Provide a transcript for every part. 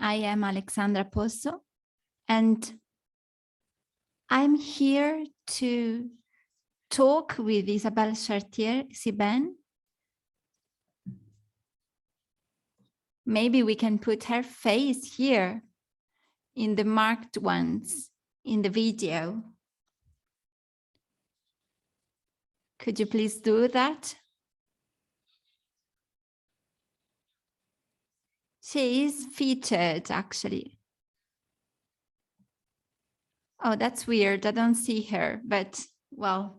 I am Alessandra Pozzo, and I'm here to talk with Isabelle Chartier-Siben. Maybe we can put her face here in the marked ones in the video. Could you please do that? She is featured, actually. Oh, that's weird. I don't see her, but well,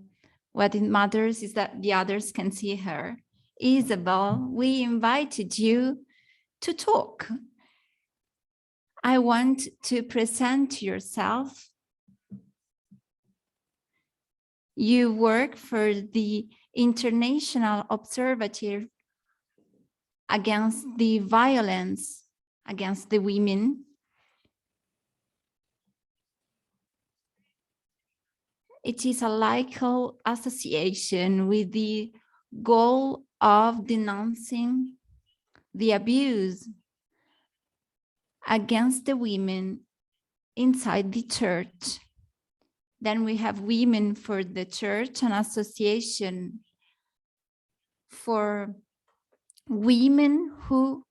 what it matters is that the others can see her. Isabel, we invited you to talk. I want to present yourself. You work for the International Observatory against the violence against the women. It is a laical association with the goal of denouncing the abuse against the women inside the church. Then we have Women for the Church, an association for women who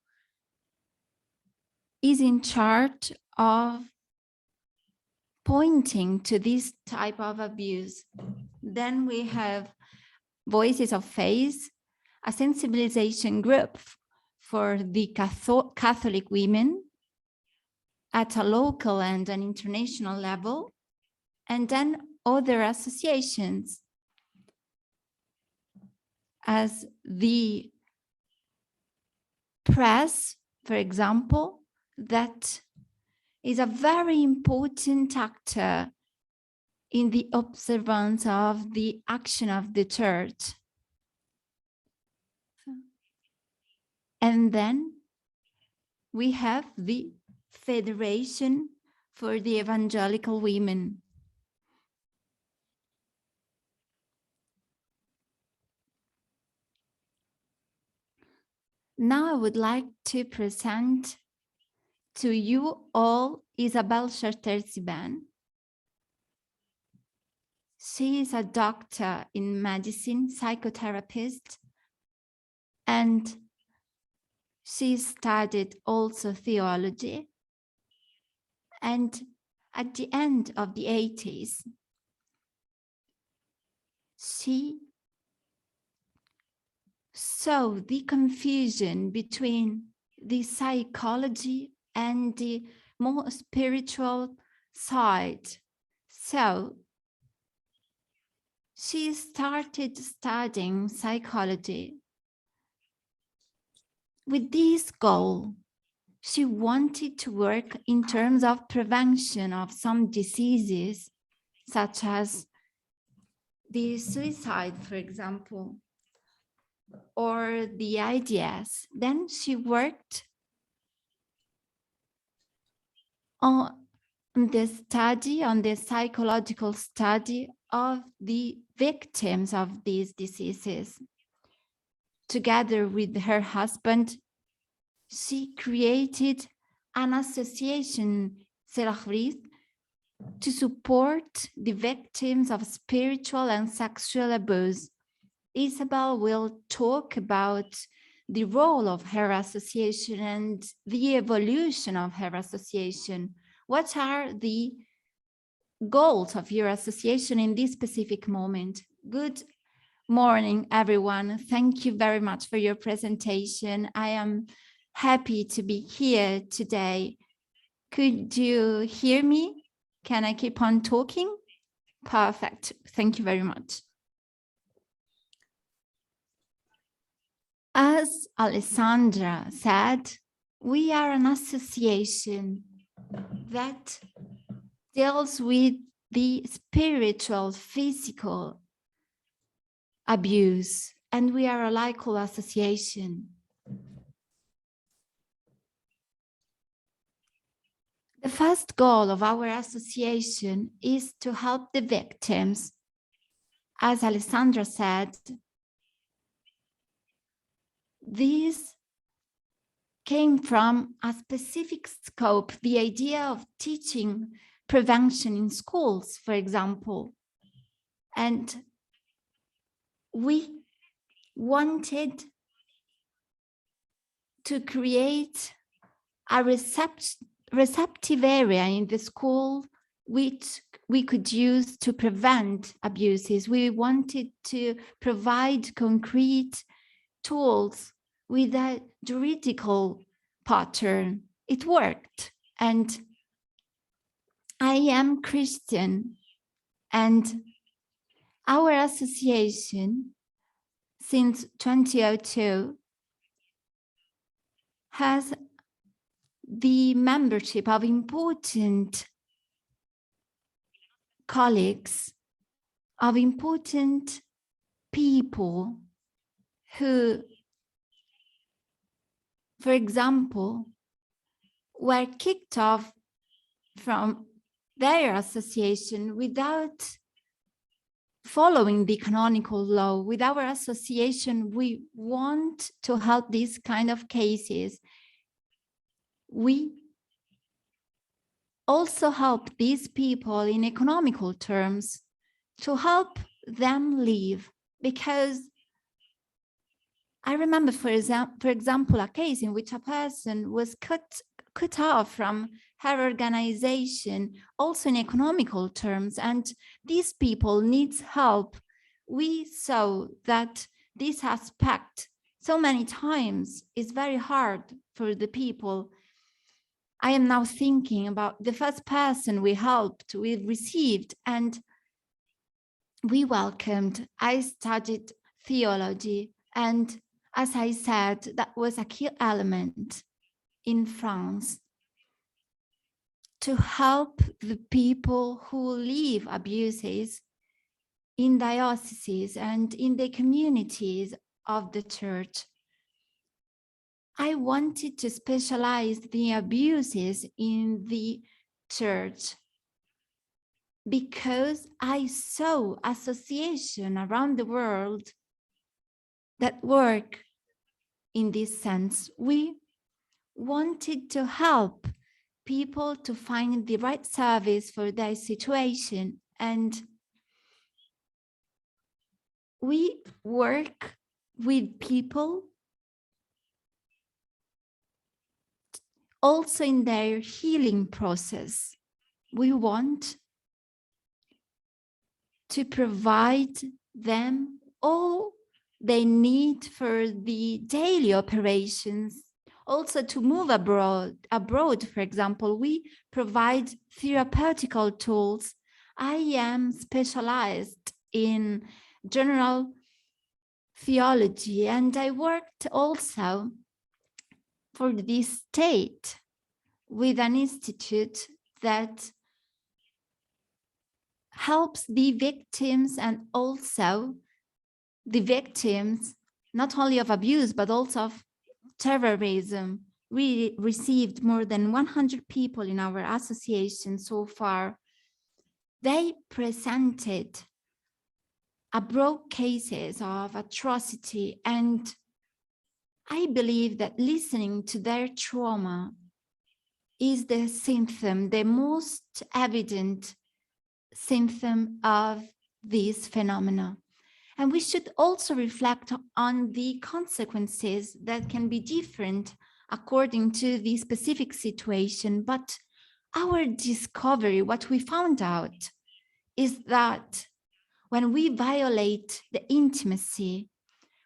is in charge of pointing to this type of abuse. Then we have Voices of Faith, a sensibilization group for the Catholic women at a local and an international level, and then other associations as the press, for example, that is a very important actor in the observance of the action of the church. And then we have the Federation for the Evangelical Women. Now I would like to present to you all Isabelle Chartier-Siben. She is a doctor in medicine, psychotherapist, and she studied also theology. And at the end of the 80s, she saw the confusion between the psychology and the more spiritual side. So she started studying psychology with this goal. She wanted to work in terms of prevention of some diseases, such as the suicide, for example, or the IDS. Then she worked on the study, on the psychological study of the victims of these diseases. Together with her husband, she created an association, to support the victims of spiritual and sexual abuse. Isabel will talk about the role of her association and the evolution of her association. What are the goals of your association in this specific moment? Good morning, everyone. Thank you very much for your presentation. I am happy to be here today. Could you hear me? Can I keep on talking? Perfect. Thank you very much. As Alessandra said, we are an association that deals with the spiritual, physical abuse, and we are a laical association. The first goal of our association is to help the victims. As Alessandra said, these came from a specific scope, the idea of teaching prevention in schools, for example. And we wanted to create a receptive area in the school which we could use to prevent abuses. We wanted to provide concrete tools with a juridical pattern. It worked. And I am Christian, and our association since 2002 has the membership of important colleagues, of important people who, for example, were kicked off from their association without following the canonical law. With our association, we want to help these kind of cases. We also help these people in economical terms to help them live, because I remember, for example, a case in which a person was cut off from her organization, also in economical terms, and these people needs help. We saw that this aspect so many times is very hard for the people. I am now thinking about the first person we helped, we received, and we welcomed. I studied theology, and as I said, that was a key element in France to help the people who live abuses in dioceses and in the communities of the church. I wanted to specialize the abuses in the church because I saw associations around the world that work in this sense. We wanted to help people to find the right service for their situation, and we work with people also in their healing process. We want to provide them all they need for the daily operations. Also to move abroad, for example, we provide therapeutical tools. I am specialized in general theology, and I worked also for the state with an institute that helps the victims, and also the victims not only of abuse but also of terrorism. We received more than 100 people in our association so far. They presented abroad cases of atrocity, and I believe that listening to their trauma is the symptom, the most evident symptom of this phenomena. And we should also reflect on the consequences that can be different according to the specific situation. But our discovery, what we found out, is that when we violate the intimacy,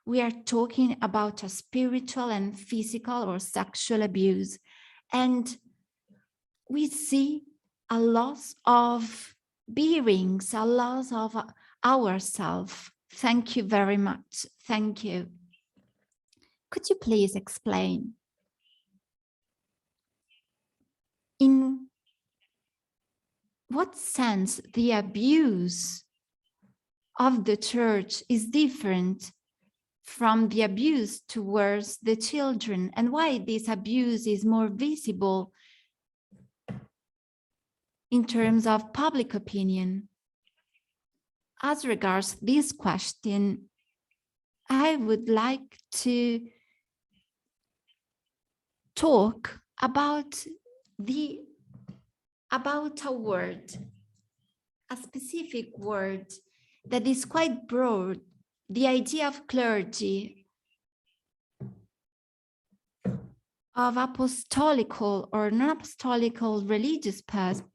we are talking about a spiritual and physical or sexual abuse. And we see a loss of bearings, a loss of ourselves. Thank you very much. Thank you. Could you please explain in what sense the abuse of the church is different from the abuse towards the children, and why this abuse is more visible in terms of public opinion? As regards this question, I would like to talk about a word, a specific word that is quite broad, the idea of clergy, of apostolical or non-apostolical religious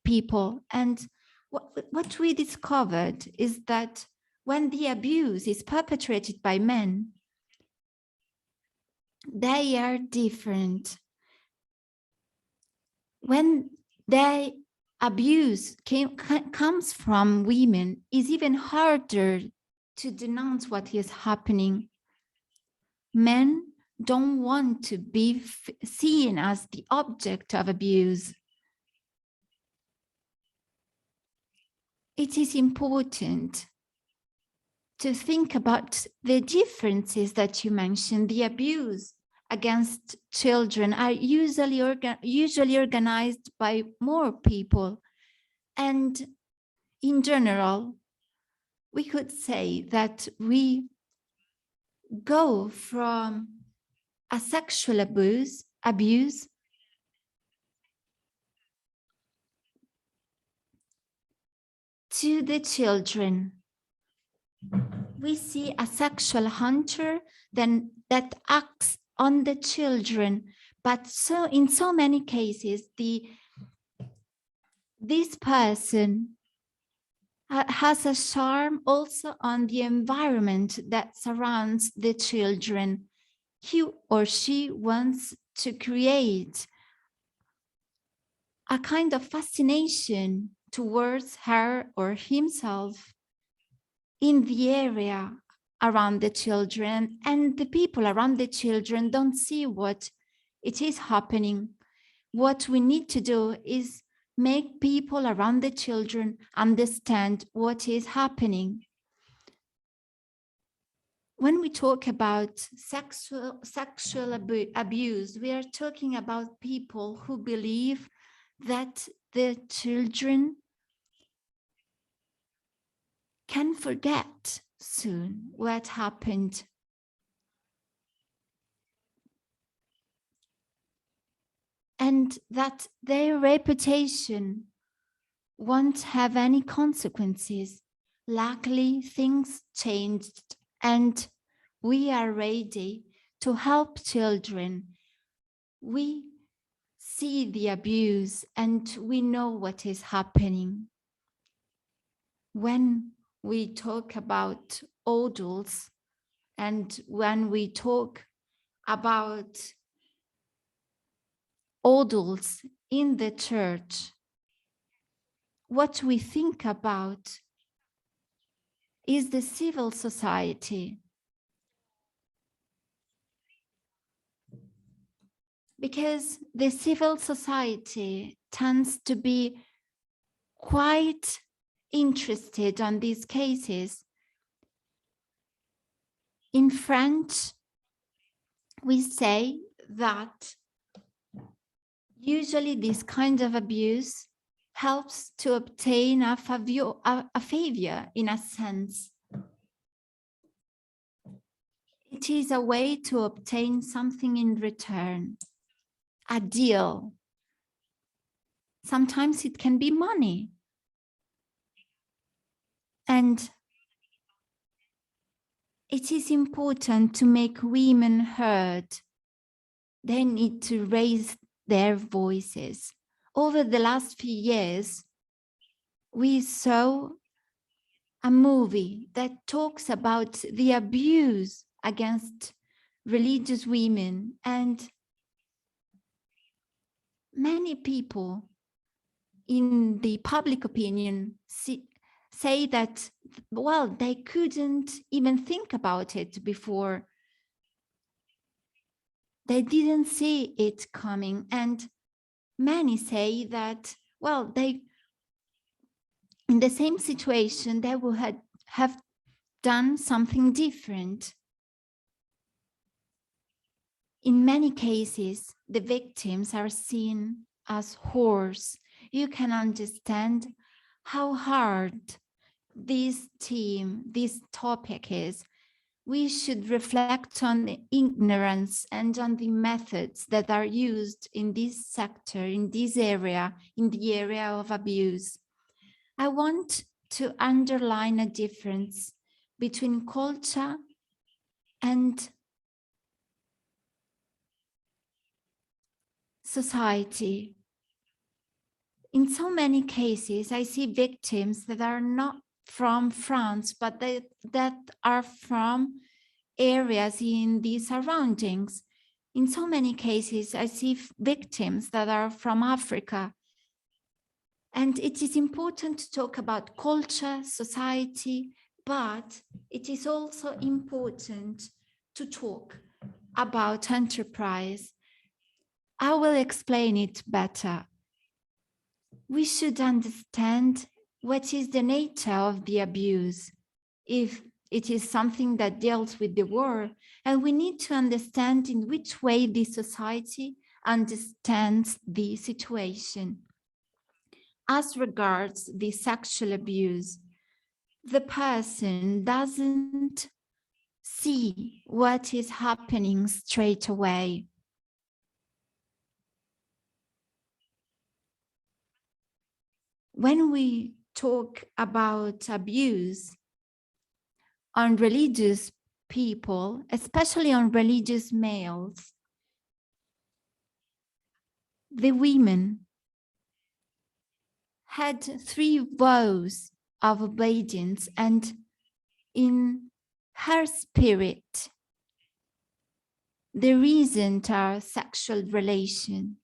people. And what we discovered is that when the abuse is perpetrated by men, they are different. When the abuse comes from women, it's even harder to denounce what is happening. Men don't want to be seen as the object of abuse. It is important to think about the differences that you mentioned. The abuse against children are usually organized by more people. And in general, we could say that we go from a sexual abuse to the children. We see a sexual hunter that acts on the children, but in so many cases, this person has a charm also on the environment that surrounds the children. He or she wants to create a kind of fascination towards her or himself in the area around the children, and the people around the children don't see what it is happening. What we need to do is make people around the children understand what is happening. When we talk about sexual abuse, we are talking about people who believe that the children can forget soon what happened. And that their reputation won't have any consequences. Luckily, things changed, and we are ready to help children. We see the abuse and we know what is happening. When we talk about adults and when we talk about adults in the church, what we think about is the civil society. Because the civil society tends to be quite interested on these cases. In French, we say that usually this kind of abuse helps to obtain a favor in a sense. It is a way to obtain something in return, a deal. Sometimes it can be money. And it is important to make women heard. They need to raise their voices. Over the last few years, we saw a movie that talks about the abuse against religious women, and many people in the public opinion say that, well, they couldn't even think about it before. They didn't see it coming. And many say that, well, they, in the same situation, they would have done something different. In many cases, the victims are seen as whores. You can understand how hard this topic is. we should reflect on the ignorance and on the methods that are used in this sector, in this area, in the area of abuse. I want to underline a difference between culture and society. In so many cases, I see victims that are not from France, but that are from areas in the surroundings. In so many cases, I see victims that are from Africa. And it is important to talk about culture, society, but it is also important to talk about enterprise. I will explain it better. We should understand what is the nature of the abuse, if it is something that deals with the war, and we need to understand in which way the society understands the situation. As regards the sexual abuse, the person doesn't see what is happening straight away. When we talk about abuse on religious people, especially on religious males, the women had 3 vows of obedience, and in her spirit, there isn't a sexual relation.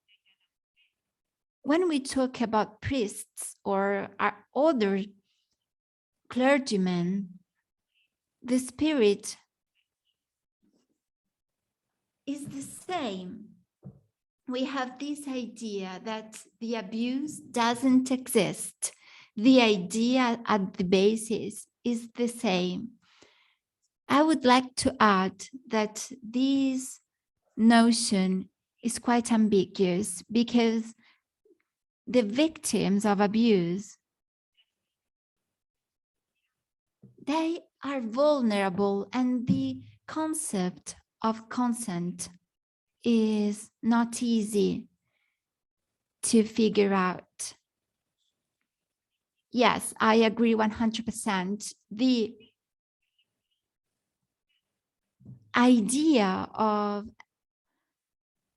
When we talk about priests or other clergymen, the spirit is the same. We have this idea that the abuse doesn't exist. The idea at the basis is the same. I would like to add that this notion is quite ambiguous because the victims of abuse, they are vulnerable, and the concept of consent is not easy to figure out. Yes, I agree 100%. The idea of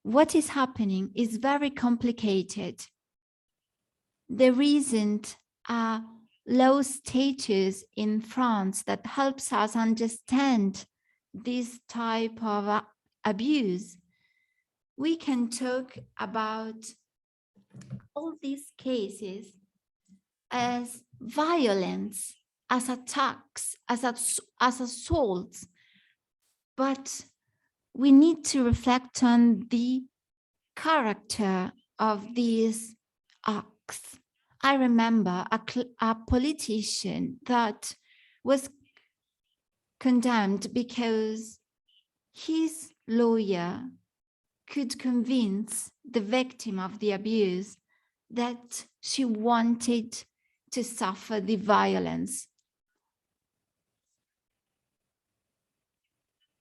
what is happening is very complicated. There isn't a low status in France that helps us understand this type of abuse. We can talk about all these cases as violence, as attacks, as assaults, but we need to reflect on the character of these acts. I remember a politician that was condemned because his lawyer could convince the victim of the abuse that she wanted to suffer the violence.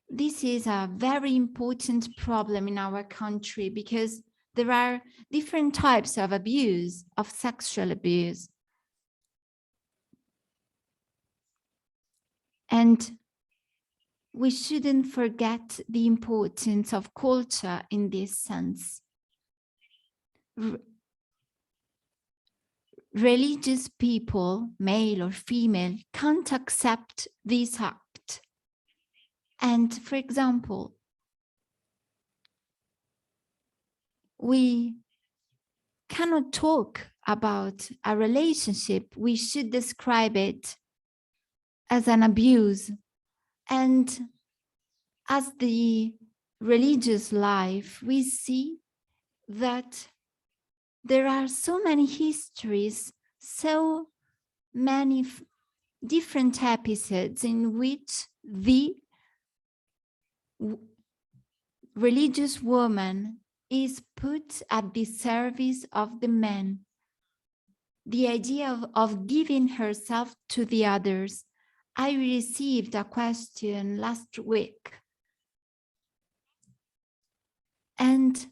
This is a very important problem in our country because there are different types of abuse, of sexual abuse. And we shouldn't forget the importance of culture in this sense. Religious people, male or female, can't accept this act. And for example, we cannot talk about a relationship. We should describe it as an abuse. And as the religious life, we see that there are so many histories, so many different episodes in which the religious woman is put at the service of the man. The idea of giving herself to the others. I received a question last week, and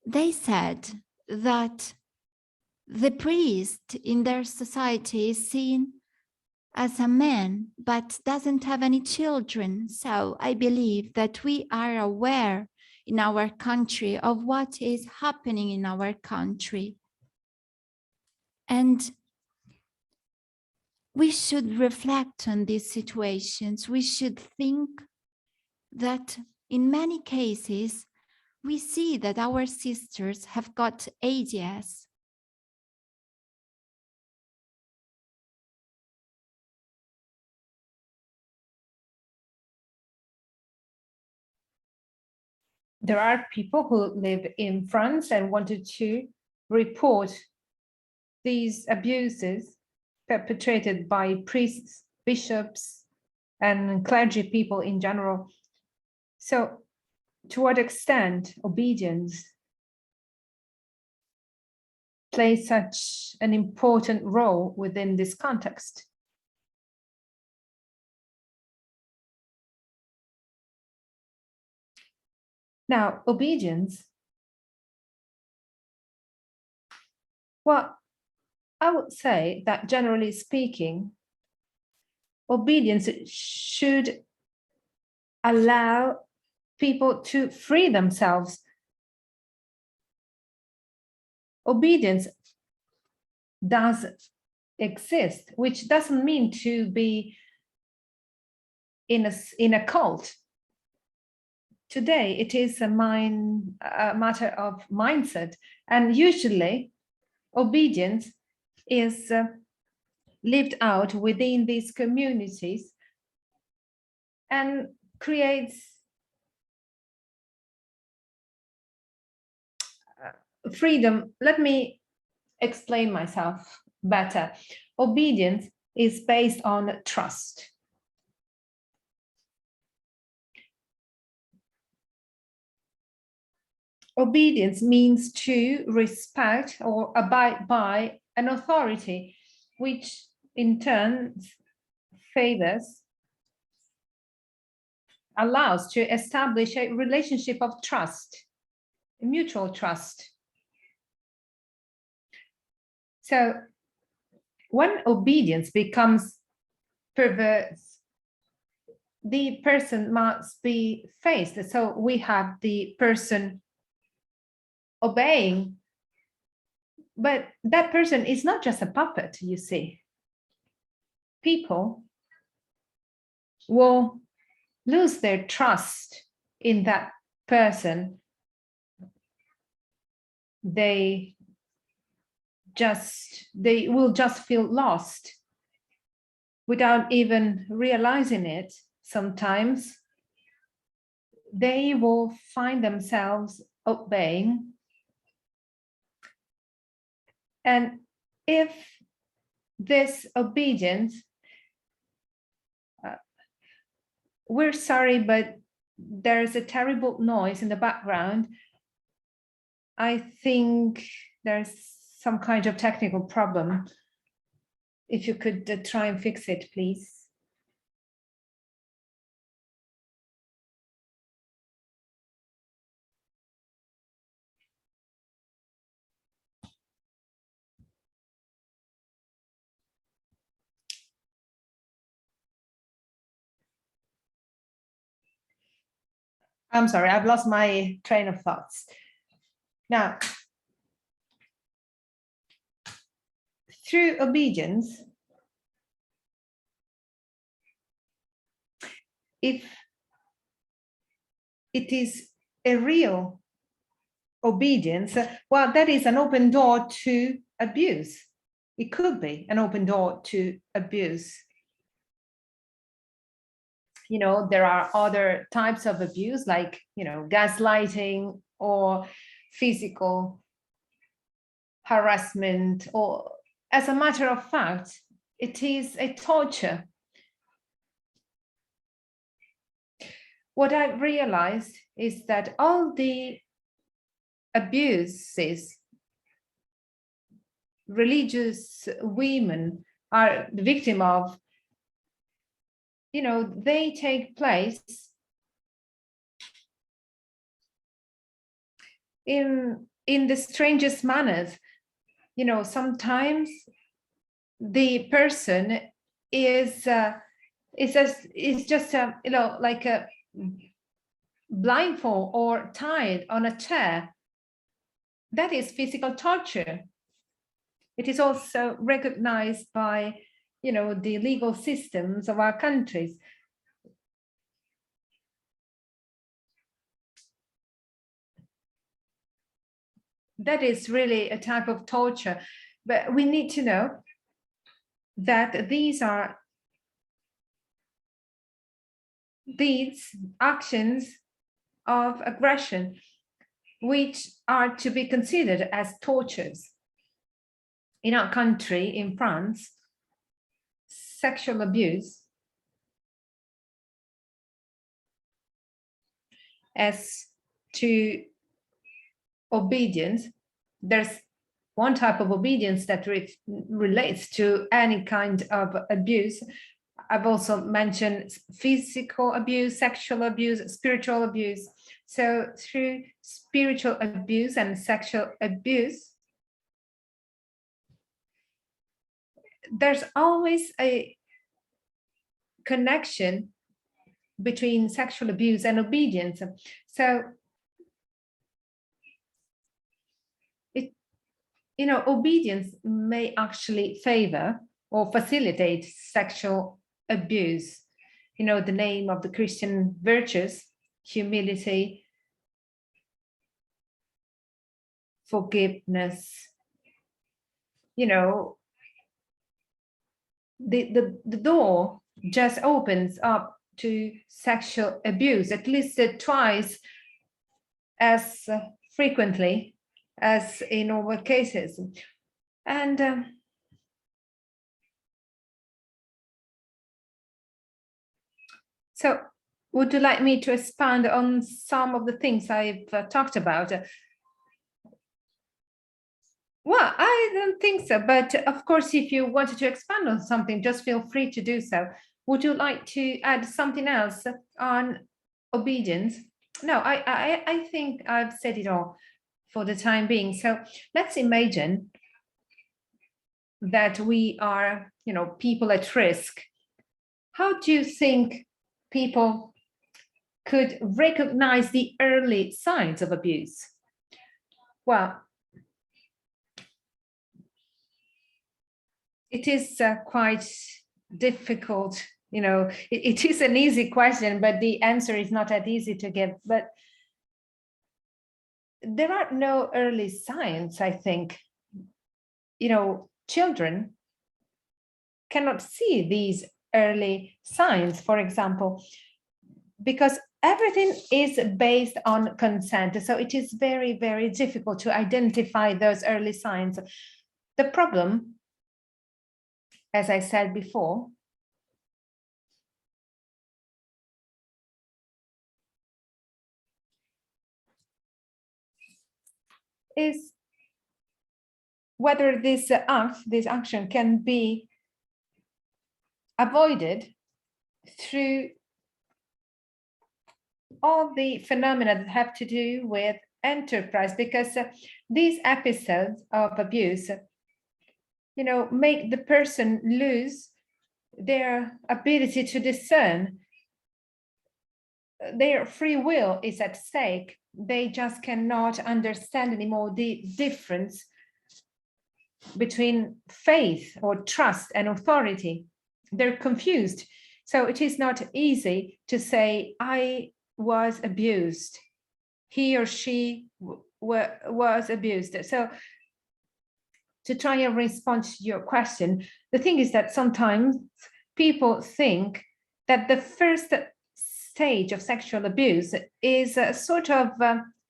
they said that the priest in their society is seen as a man, but doesn't have any children. So I believe that we are aware in our country of what is happening in our country. And we should reflect on these situations. We should think that in many cases, we see that our sisters have got ADS. There are people who live in France and wanted to report these abuses perpetrated by priests, bishops, and clergy people in general. So, to what extent obedience plays such an important role within this context? Now, obedience, well, I would say that generally speaking, obedience should allow people to free themselves. Obedience does exist, which doesn't mean to be in a cult. Today, it is a matter of mindset, and usually obedience is lived out within these communities and creates freedom. Let me explain myself better. Obedience is based on trust. Obedience means to respect or abide by an authority, which in turn allows to establish a relationship of trust, mutual trust. So when obedience becomes perverse, the person must be faced. So we have the person obeying, but that person is not just a puppet, you see. People will lose their trust in that person. They will just feel lost without even realizing it. Sometimes they will find themselves obeying. And if this obedience, we're sorry, but there's a terrible noise in the background. I think there's some kind of technical problem. If you could try and fix it, please. I'm sorry, I've lost my train of thoughts. Now, through obedience, if it is a real obedience, well, that is an open door to abuse. It could be an open door to abuse. You know, there are other types of abuse, like, you know, gaslighting or physical harassment, or as a matter of fact, it is a torture. What I've realized is that all the abuses religious women are the victim of, they take place in the strangest manners. Sometimes the person is just like a blindfold or tied on a chair. That is physical torture. It is also recognized by the legal systems of our countries. That is really a type of torture, but we need to know that these actions of aggression which are to be considered as tortures. In our country, in France, sexual abuse as to obedience, there's one type of obedience that relates to any kind of abuse. I've also mentioned physical abuse, sexual abuse, spiritual abuse. So through spiritual abuse and sexual abuse, there's always a connection between sexual abuse and obedience. So, obedience may actually favor or facilitate sexual abuse. The name of the Christian virtues: humility, forgiveness. The door just opens up to sexual abuse, at least twice as frequently as in normal cases. And so would you like me to expand on some of the things I've talked about? Well, I don't think so, but of course, if you wanted to expand on something, just feel free to do so. Would you like to add something else on obedience? No, I think I've said it all for the time being. So let's imagine that we are, people at risk. How do you think people could recognize the early signs of abuse? Well, it is quite difficult. It is an easy question, but the answer is not that easy to give. But there are no early signs, I think. Children cannot see these early signs, for example, because everything is based on consent. So it is very, very difficult to identify those early signs. The problem, as I said before, is whether this action can be avoided through all the phenomena that have to do with enterprise, because these episodes of abuse, make the person lose their ability to discern. Their free will is at stake. They just cannot understand anymore the difference between faith or trust and authority. They're confused. So it is not easy to say, I was abused. He or she was abused. So to try and respond to your question, the thing is that sometimes people think that the first stage of sexual abuse is a sort of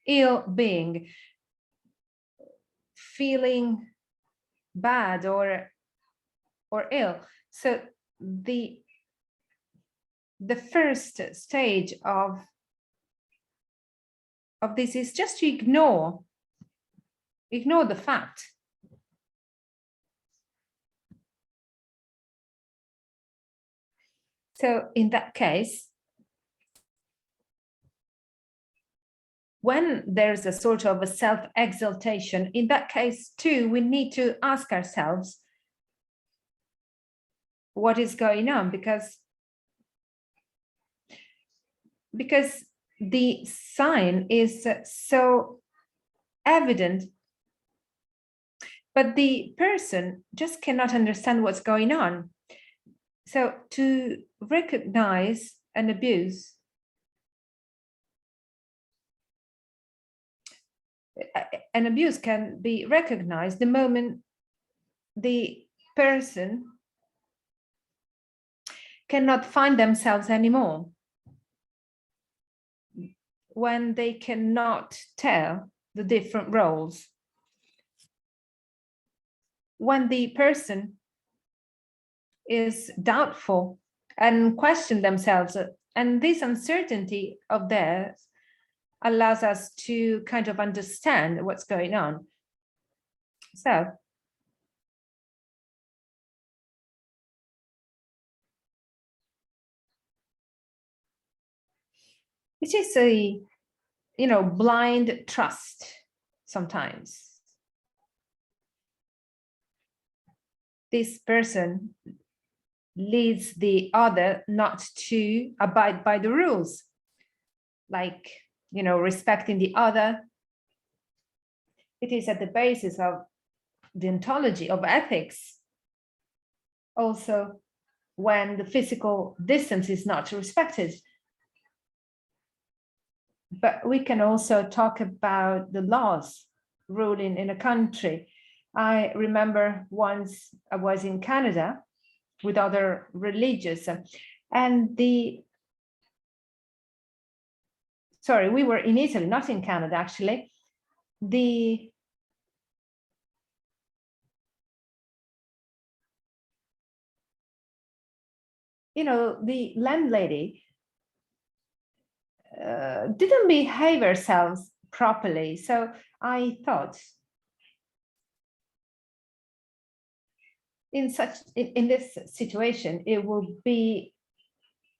ill being, feeling bad or ill. So the first stage of this is just to ignore the fact So in that case, when there's a sort of a self-exaltation, in that case too, we need to ask ourselves what is going on, because the sign is so evident, but the person just cannot understand what's going on. So to recognize an abuse, can be recognized the moment the person cannot find themselves anymore, when they cannot tell the different roles, when the person is doubtful and question themselves, and this uncertainty of theirs allows us to kind of understand what's going on. So it is a, blind trust sometimes. This person leads the other not to abide by the rules, like, respecting the other. It is at the basis of the ontology of ethics. Also, when the physical distance is not respected. But we can also talk about the laws ruling in a country. I remember once I was in Canada with other religious, and we were in Italy, not in Canada, actually. The landlady didn't behave herself properly. So I thought, in this situation, it will be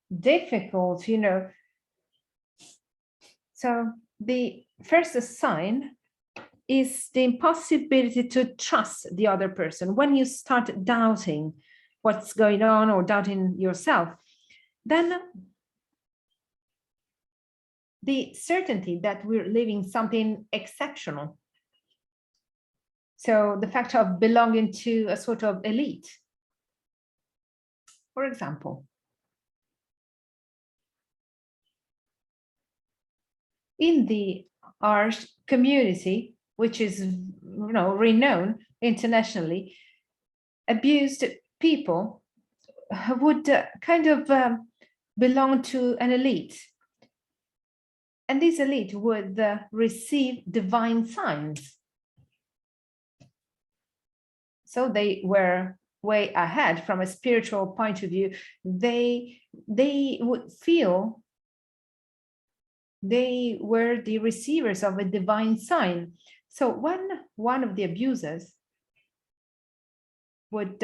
difficult, So the first sign is the impossibility to trust the other person. When you start doubting what's going on or doubting yourself, then the certainty that we're living something exceptional. So the fact of belonging to a sort of elite. For example, in the art community, which is renowned internationally, abused people would kind of belong to an elite. And this elite would receive divine signs. So they were way ahead from a spiritual point of view. They would feel they were the receivers of a divine sign. So when one of the abusers would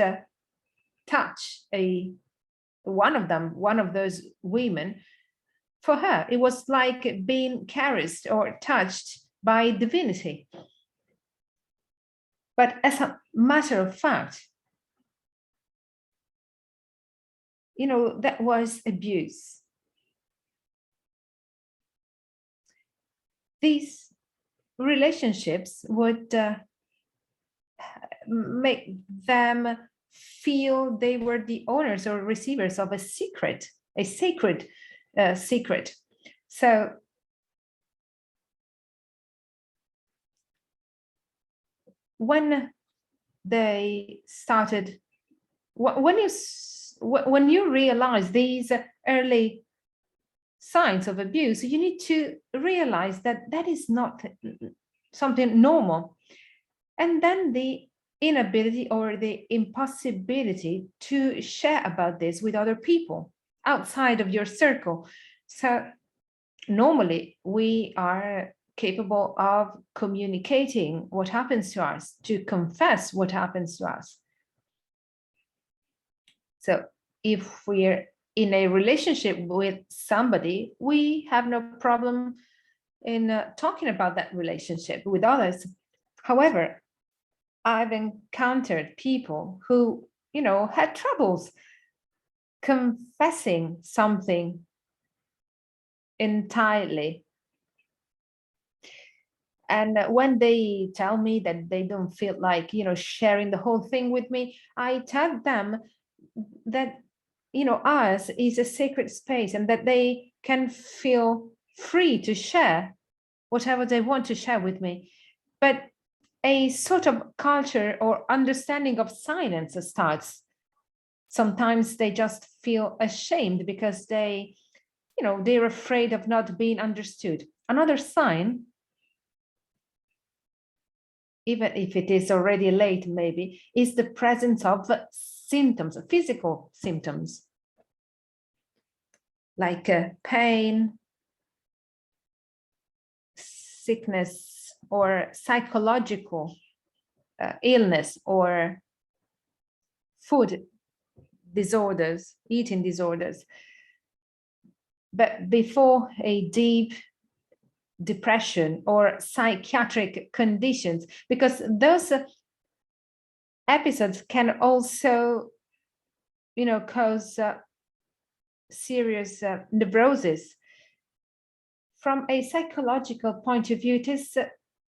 touch one of those women, for her, it was like being caressed or touched by divinity. But as a matter of fact, that was abuse. These relationships would make them feel they were the owners or receivers of a sacred secret. So when they started, when you realize these early signs of abuse, you need to realize that that is not something normal. And then the inability or the impossibility to share about this with other people outside of your circle. So normally we are capable of communicating what happens to us, to confess what happens to us. So if we're in a relationship with somebody, we have no problem in talking about that relationship with others. However, I've encountered people who, had troubles confessing something entirely. And when they tell me that they don't feel like, sharing the whole thing with me, I tell them that, ours is a sacred space and that they can feel free to share whatever they want to share with me. But a sort of culture or understanding of silence starts. Sometimes they just feel ashamed because they're afraid of not being understood. Another sign, even if it is already late maybe, is the presence of symptoms, physical symptoms, like pain, sickness, or psychological illness, or food disorders, eating disorders. But before a deep depression or psychiatric conditions, because those episodes can also, cause serious neurosis. From a psychological point of view, it is,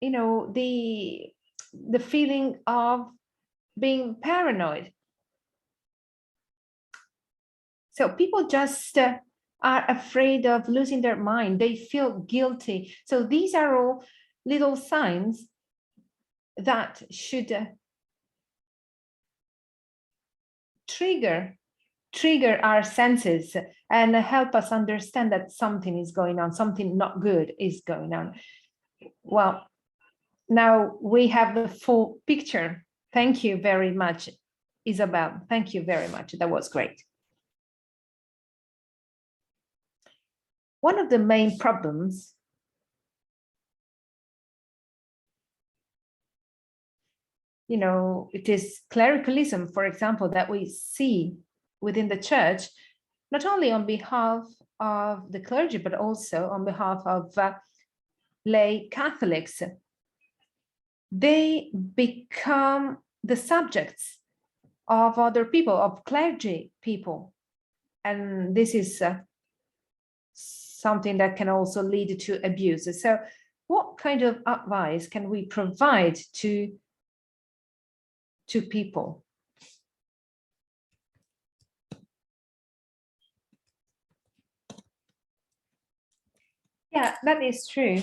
the feeling of being paranoid. So people just are afraid of losing their mind. They feel guilty. So these are all little signs that should trigger our senses and help us understand that something is going on, something not good is going on. Well, now we have the full picture. Thank you very much, Isabel. Thank you very much. That was great. One of the main problems it is clericalism, for example, that we see within the church, not only on behalf of the clergy, but also on behalf of lay Catholics. They become the subjects of other people, of clergy people. And this is something that can also lead to abuse. So what kind of advice can we provide to people? Yeah, that is true.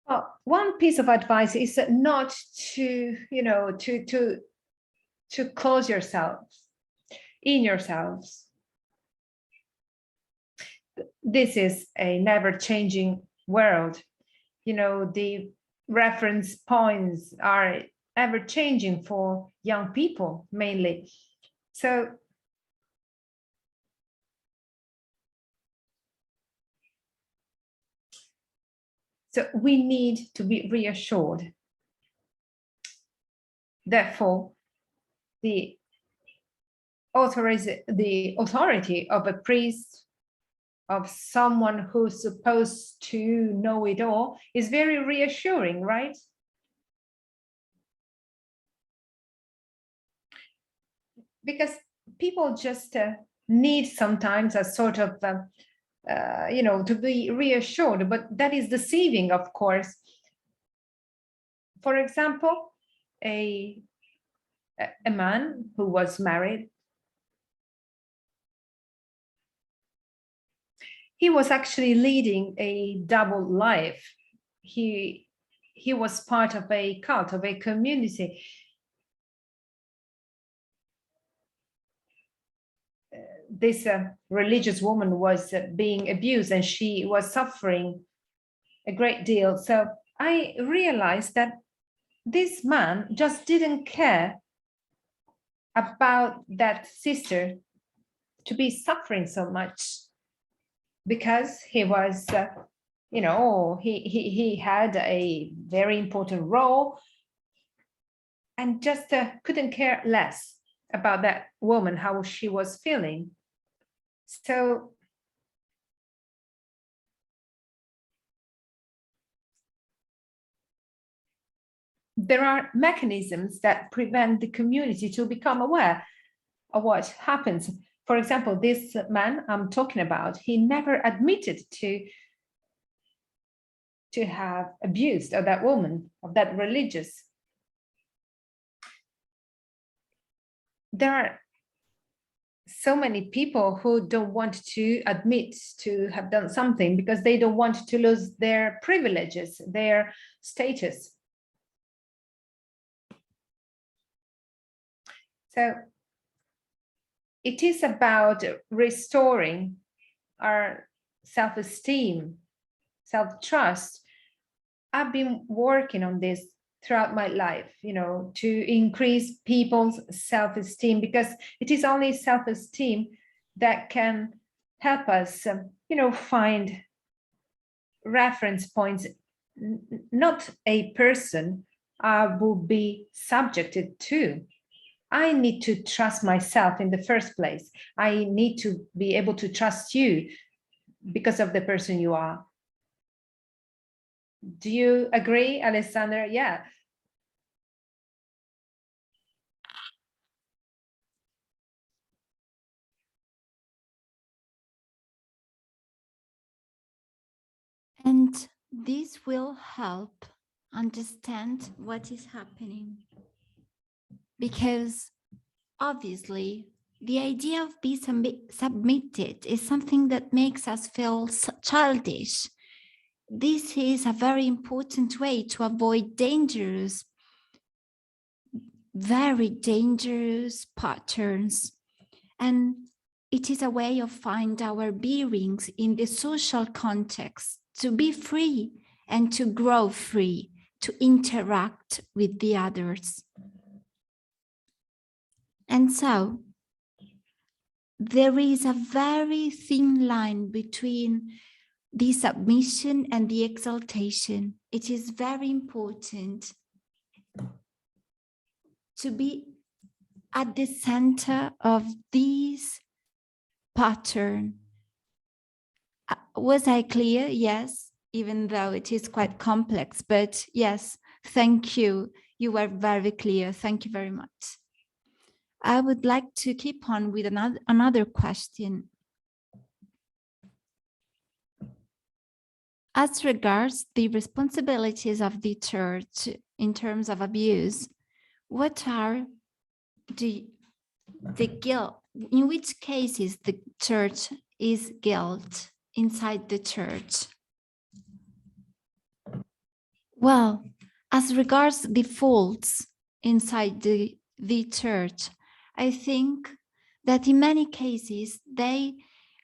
Well, one piece of advice is not to, to close yourselves in yourselves. This is a never-changing world. The reference points are ever-changing for young people, mainly. So we need to be reassured. Therefore, the authority of a priest, of someone who's supposed to know it all, is very reassuring, right? Because people just need sometimes a sort of to be reassured, but that is deceiving, of course. For example, a man who was married, he was actually leading a double life. He was part of a cult, of a community. This religious woman was being abused and she was suffering a great deal. So I realized that this man just didn't care about that sister to be suffering so much, because he was, he had a very important role and just couldn't care less about that woman, how she was feeling. So there are mechanisms that prevent the community to become aware of what happens. For example, this man I'm talking about, he never admitted to have abused of that woman, of that religious. There are so many people who don't want to admit to have done something because they don't want to lose their privileges, their status. So it is about restoring our self-esteem, self-trust. I've been working on this throughout my life, to increase people's self-esteem, because it is only self-esteem that can help us, find reference points. Not a person I will be subjected to. I need to trust myself in the first place. I need to be able to trust you because of the person you are. Do you agree, Alessandra? Yeah. And this will help understand what is happening. Because obviously, the idea of being submitted is something that makes us feel childish. This is a very important way to avoid very dangerous patterns. And it is a way of find our bearings in the social context, to be free and to grow free, to interact with the others. And so there is a very thin line between the submission and the exaltation. It is very important to be at the center of this pattern. Was I clear? Yes, even though it is quite complex, but yes, thank you. You were very clear. Thank you very much. I would like to keep on with another question. As regards the responsibilities of the church in terms of abuse, what are the guilt? In which cases the church is guilt inside the church? Well, as regards the faults inside the church, I think that in many cases they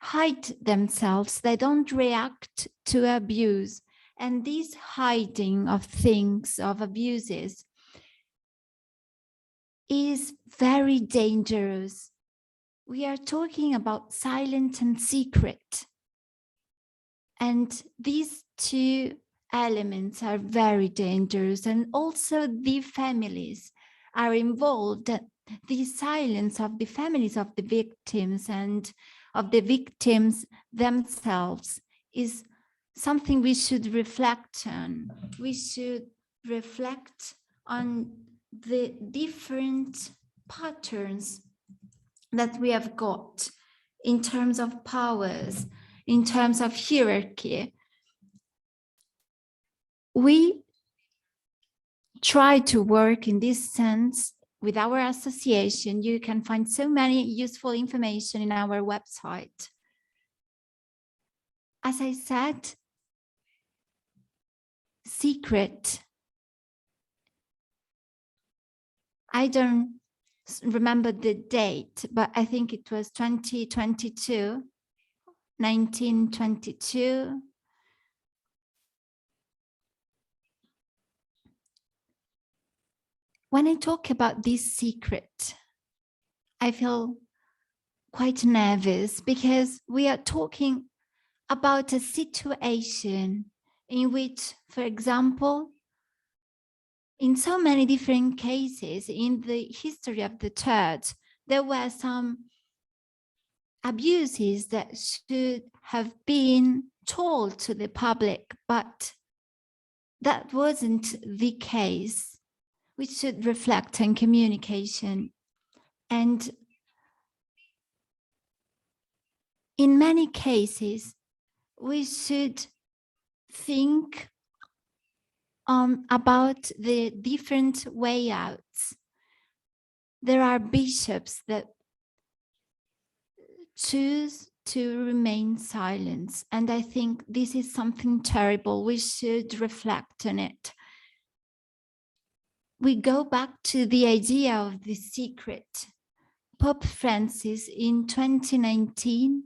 hide themselves, they don't react to abuse. And this hiding of things, of abuses, is very dangerous. We are talking about silent and secret. And these two elements are very dangerous. And also the families are involved. The silence of the families of the victims and of the victims themselves is something we should reflect on. We should reflect on the different patterns that we have got in terms of powers, in terms of hierarchy. We try to work in this sense with our association. You can find so many useful information in our website. As I said, secret. I don't remember the date, but I think it was 1922. When I talk about this secret, I feel quite nervous because we are talking about a situation in which, for example, in so many different cases in the history of the church, there were some abuses that should have been told to the public, but that wasn't the case. We should reflect on communication. And in many cases, we should think about the different way outs. There are bishops that choose to remain silent, and I think this is something terrible. We should reflect on it. We go back to the idea of the secret. Pope Francis in 2019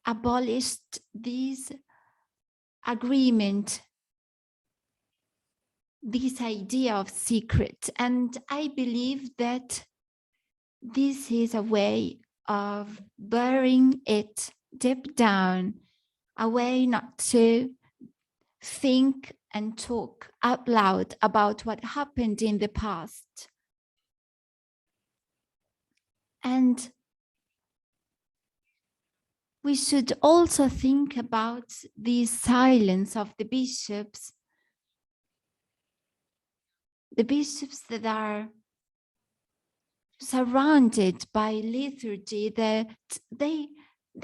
abolished this agreement, this idea of secret. And I believe that this is a way of burying it deep down, a way not to think and talk out loud about what happened in the past. And we should also think about the silence of the bishops that are surrounded by liturgy, that they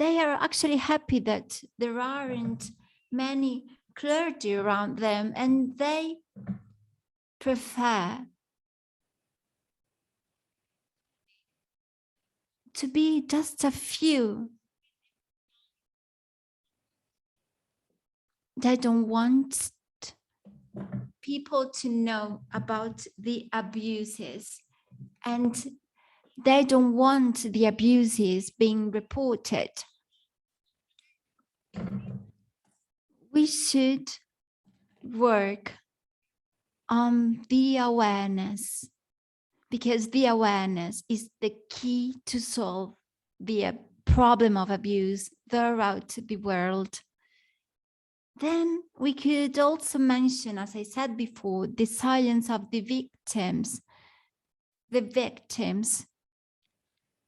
are actually happy that there aren't many clergy around them, and they prefer to be just a few. They don't want people to know about the abuses, and they don't want the abuses being reported. We should work on the awareness, because the awareness is the key to solve the problem of abuse throughout the world. Then we could also mention, as I said before, the silence of the victims. The victims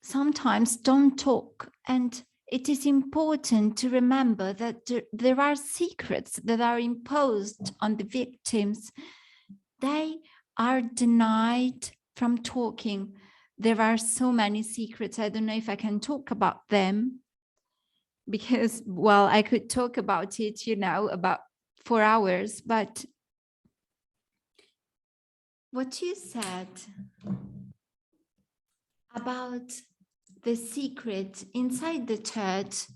sometimes don't talk, and it is important to remember that there are secrets that are imposed on the victims. They are denied from talking. There are so many secrets. I don't know if I can talk about them, because, well, I could talk about it, about 4 hours, but what you said about the secret inside the church,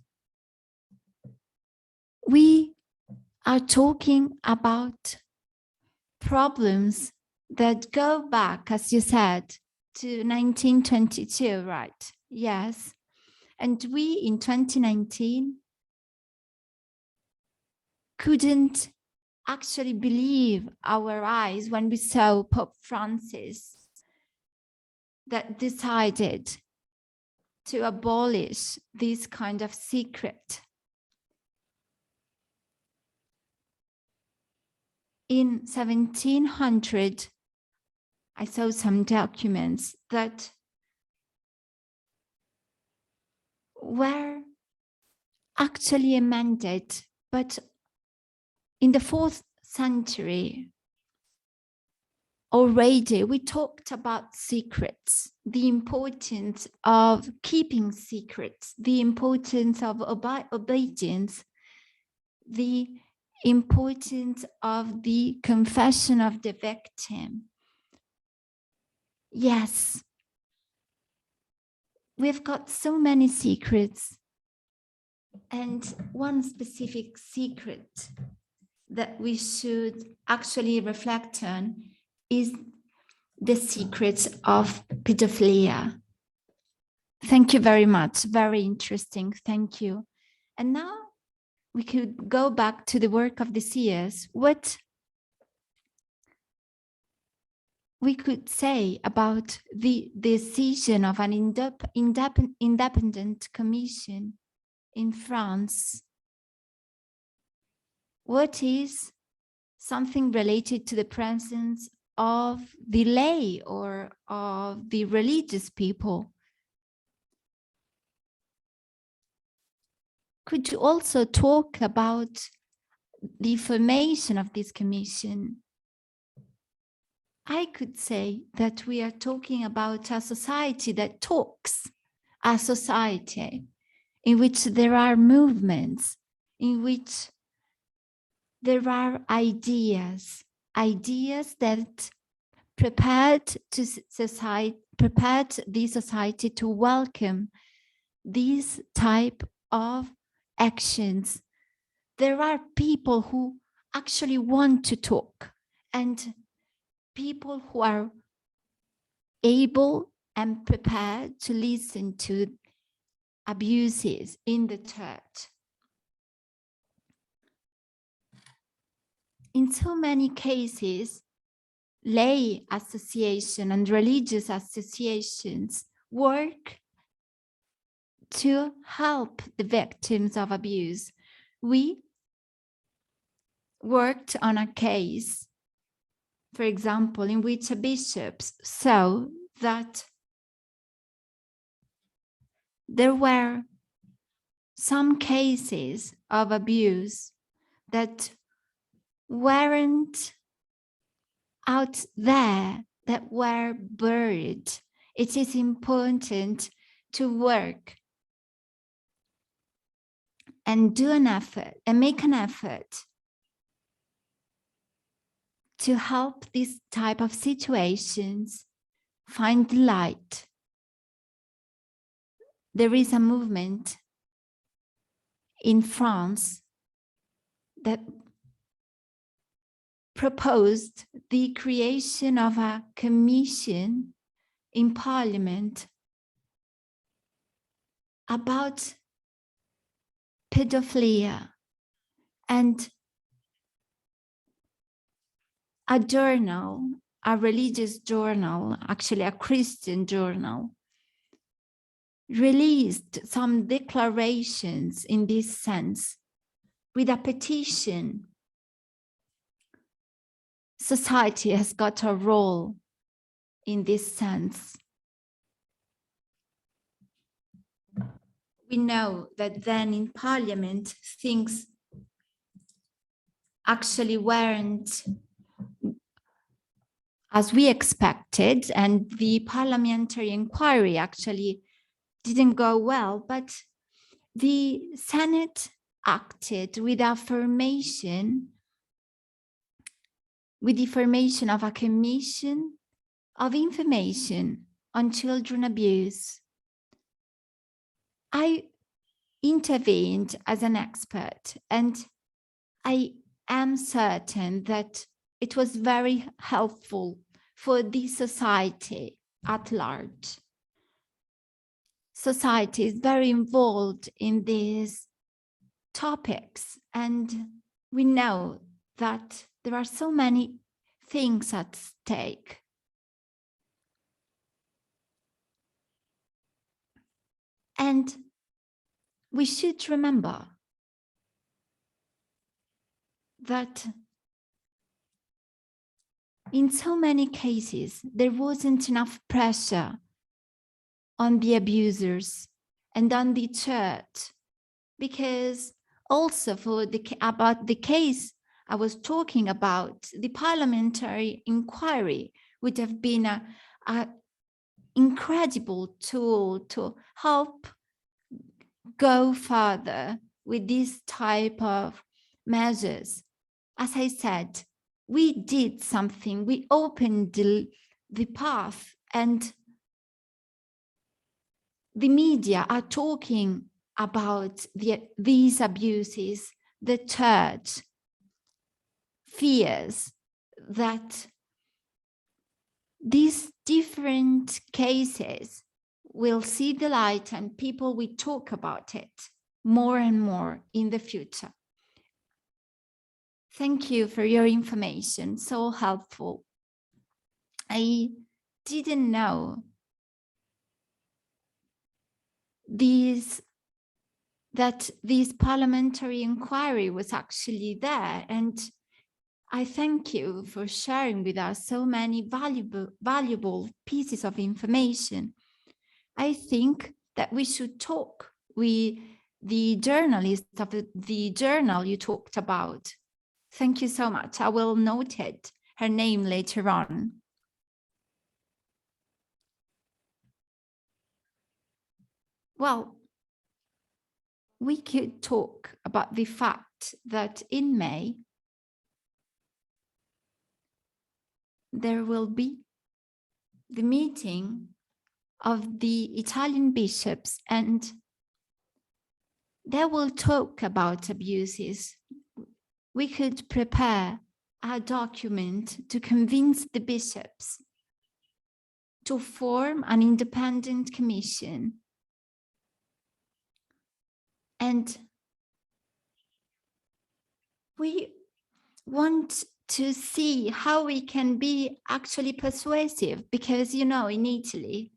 we are talking about problems that go back, as you said, to 1922, right? Yes. And we in 2019 couldn't actually believe our eyes when we saw Pope Francis that decided to abolish this kind of secret. In 1700, I saw some documents that were actually amended, but in the 4th century already we talked about secrets, the importance of keeping secrets, the importance of obedience, the importance of the confession of the victim. Yes, we've got so many secrets, and one specific secret that we should actually reflect on is the secret of pedophilia. Thank you very much. Very interesting. Thank you. And now we could go back to the work of the seers. What we could say about the decision of an independent commission in France. What is something related to the presence of the lay or of the religious people. Could you also talk about the formation of this commission? I could say that we are talking about a society that talks, a society in which there are movements, in which there are ideas that prepared the society to welcome these type of actions. There are people who actually want to talk and people who are able and prepared to listen to abuses in the church. In so many cases, lay association and religious associations work to help the victims of abuse. We worked on a case, for example, in which a bishop saw that there were some cases of abuse that weren't out there, that were buried. It is important to work and do an effort and make an effort to help these type of situations find light. There is a movement in France that proposed the creation of a commission in Parliament about pedophilia, and a journal, a religious journal, actually a Christian journal, released some declarations in this sense with a petition. Society has got a role in this sense. We know that then in Parliament, things actually weren't as we expected, and the parliamentary inquiry actually didn't go well, but the Senate acted with the formation of a commission of information on children abuse. I intervened as an expert, and I am certain that it was very helpful for the society at large. Society is very involved in these topics, and we know that there are so many things at stake. And we should remember that in so many cases, there wasn't enough pressure on the abusers and on the church, because also about the case I was talking about, the parliamentary inquiry would have been an incredible tool to help go further with this type of measures. As I said, we did something, we opened the path, and the media are talking about these abuses. The church fears that these different cases will see the light and people will talk about it more and more in the future. Thank you for your information, so helpful. I didn't know that this parliamentary inquiry was actually there, and I thank you for sharing with us so many valuable pieces of information. I think that we should talk with the journalist of the journal you talked about. Thank you so much. I will note it, her name later on. Well, we could talk about the fact that in May, there will be the meeting of the Italian bishops, and they will talk about abuses. We could prepare a document to convince the bishops to form an independent commission. And we want to see how we can be actually persuasive, because, you know, in Italy,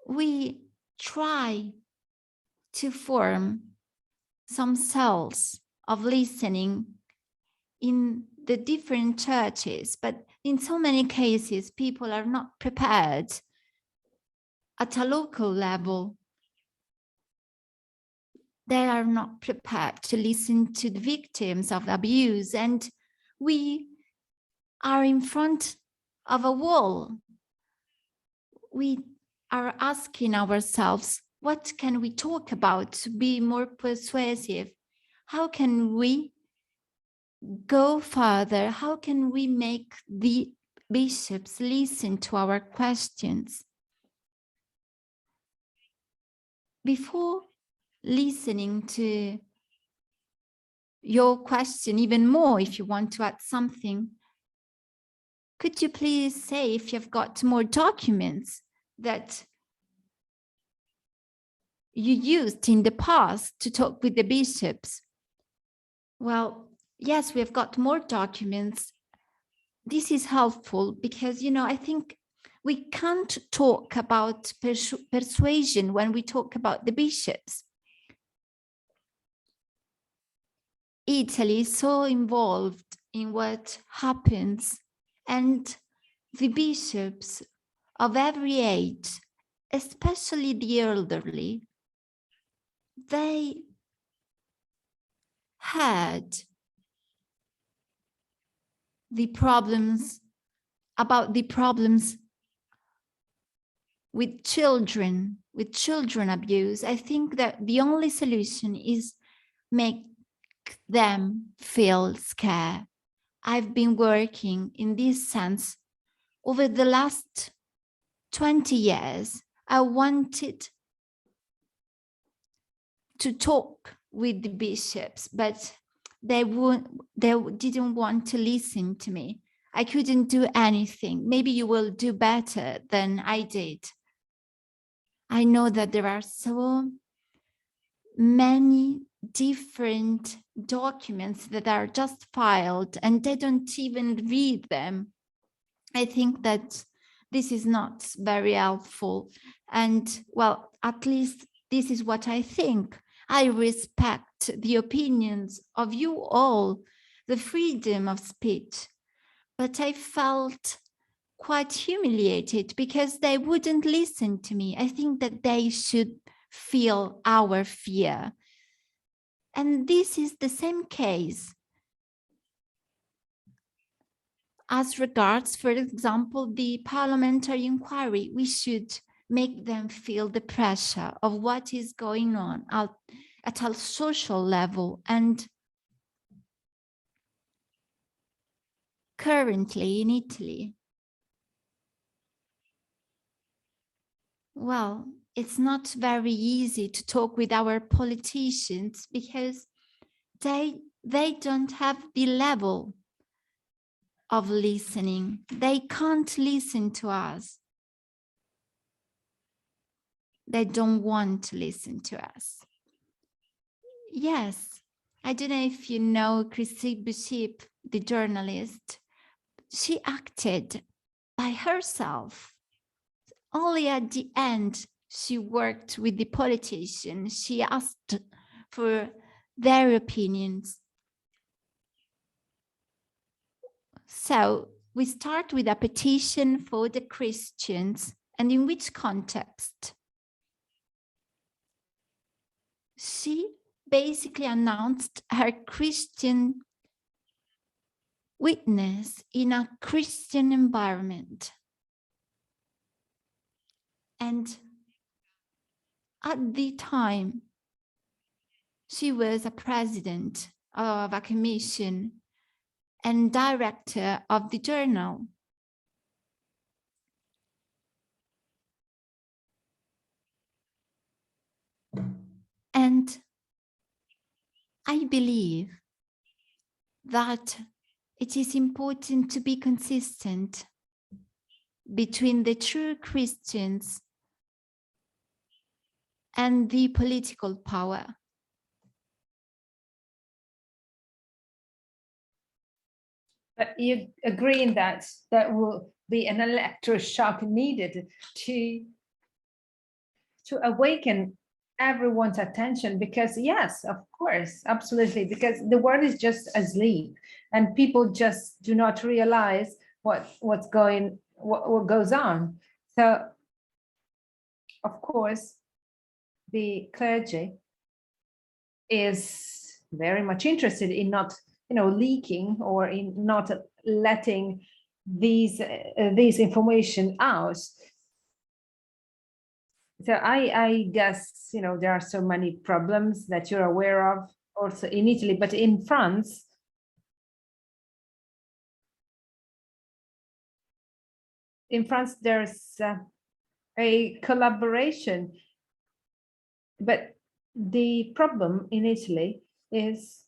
we try to form some cells of listening in the different churches, but in so many cases, people are not prepared at a local level. They are not prepared to listen to the victims of abuse, and we are in front of a wall. We are asking ourselves, what can we talk about to be more persuasive? How can we go further? How can we make the bishops listen to our questions? Before listening to your question even more, if you want to add something, could you please say if you've got more documents that you used in the past to talk with the bishops? Well, yes, we've got more documents. This is helpful because, you know, I think we can't talk about persuasion when we talk about the bishops. Italy is so involved in what happens, and the bishops of every age, especially the elderly, they had the problems with children abuse. I think that the only solution is make them feel scared. I've been working in this sense over the last 20 years. I wanted to talk with the bishops, but they didn't want to listen to me. I couldn't do anything. Maybe you will do better than I did. I know that there are so many different documents that are just filed and they don't even read them. I think that this is not very helpful. And well, at least this is what I think. I respect the opinions of you all, the freedom of speech, but I felt quite humiliated because they wouldn't listen to me. I think that they should feel our fear. And this is the same case as regards, for example, the parliamentary inquiry. We should make them feel the pressure of what is going on at a social level. And currently in Italy, well, it's not very easy to talk with our politicians because they don't have the level of listening. They can't listen to us. They don't want to listen to us. Yes, I don't know if you know Christine Bishop, the journalist. She acted by herself. Only at the end, she worked with the politician. She asked for their opinions. So we start with a petition for the Christians, and in which context? She basically announced her Christian witness in a Christian environment. And at the time, she was a president of a commission and director of the journal. And I believe that it is important to be consistent between the true Christians and the political power. But you agree in that there will be an electroshock needed to awaken everyone's attention, because yes, of course, absolutely, because the world is just asleep and people just do not realize what goes on. So of course the clergy is very much interested in not leaking or in not letting these information out. So I guess, there are so many problems that you're aware of also in Italy, but in France, there's a collaboration. But the problem in Italy is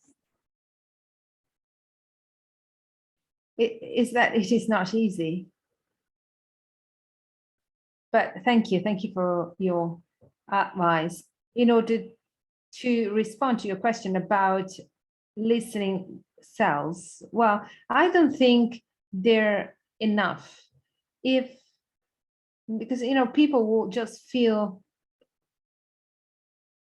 that it is not easy. But thank you for your advice. In order to respond to your question about listening cells, well, I don't think they're enough. Because people will just feel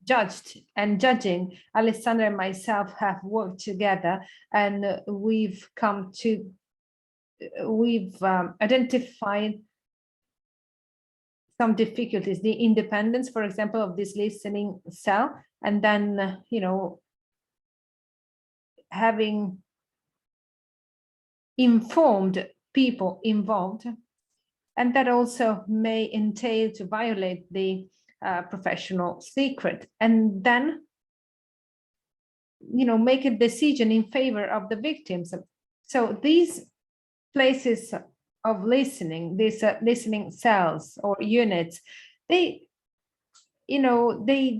judged and judging. Alessandra and myself have worked together, and we've identified some difficulties, the independence, for example, of this listening cell, and then, having informed people involved. And that also may entail to violate the professional secret, and then, make a decision in favor of the victims. So these places of listening, these listening cells or units, they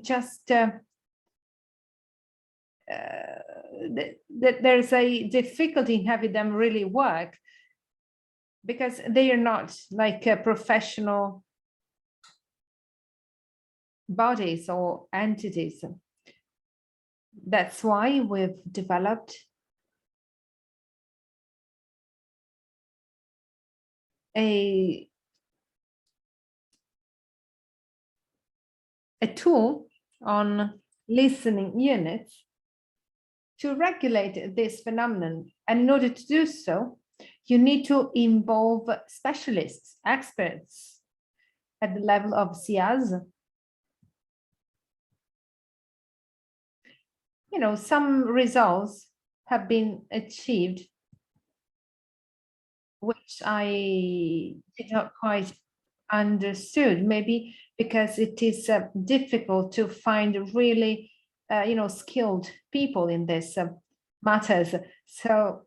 just there's a difficulty in having them really work, because they are not like professional bodies or entities. That's why we've developed a tool on listening units to regulate this phenomenon. And in order to do so, you need to involve specialists, experts at the level of SIAS. Some results have been achieved, which I did not quite understood, maybe because it is difficult to find really, skilled people in this matters. So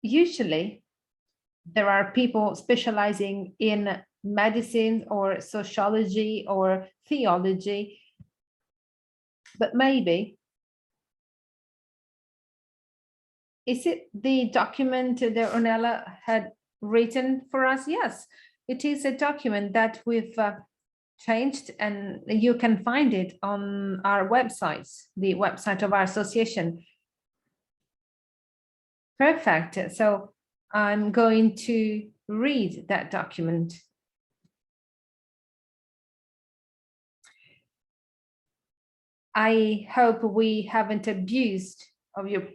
usually there are people specializing in medicine or sociology or theology, but maybe, is it the document that Ornella had written for us? Yes, it is a document that we've changed, and you can find it on our website, the website of our association. Perfect. So I'm going to read that document. I hope we haven't abused of your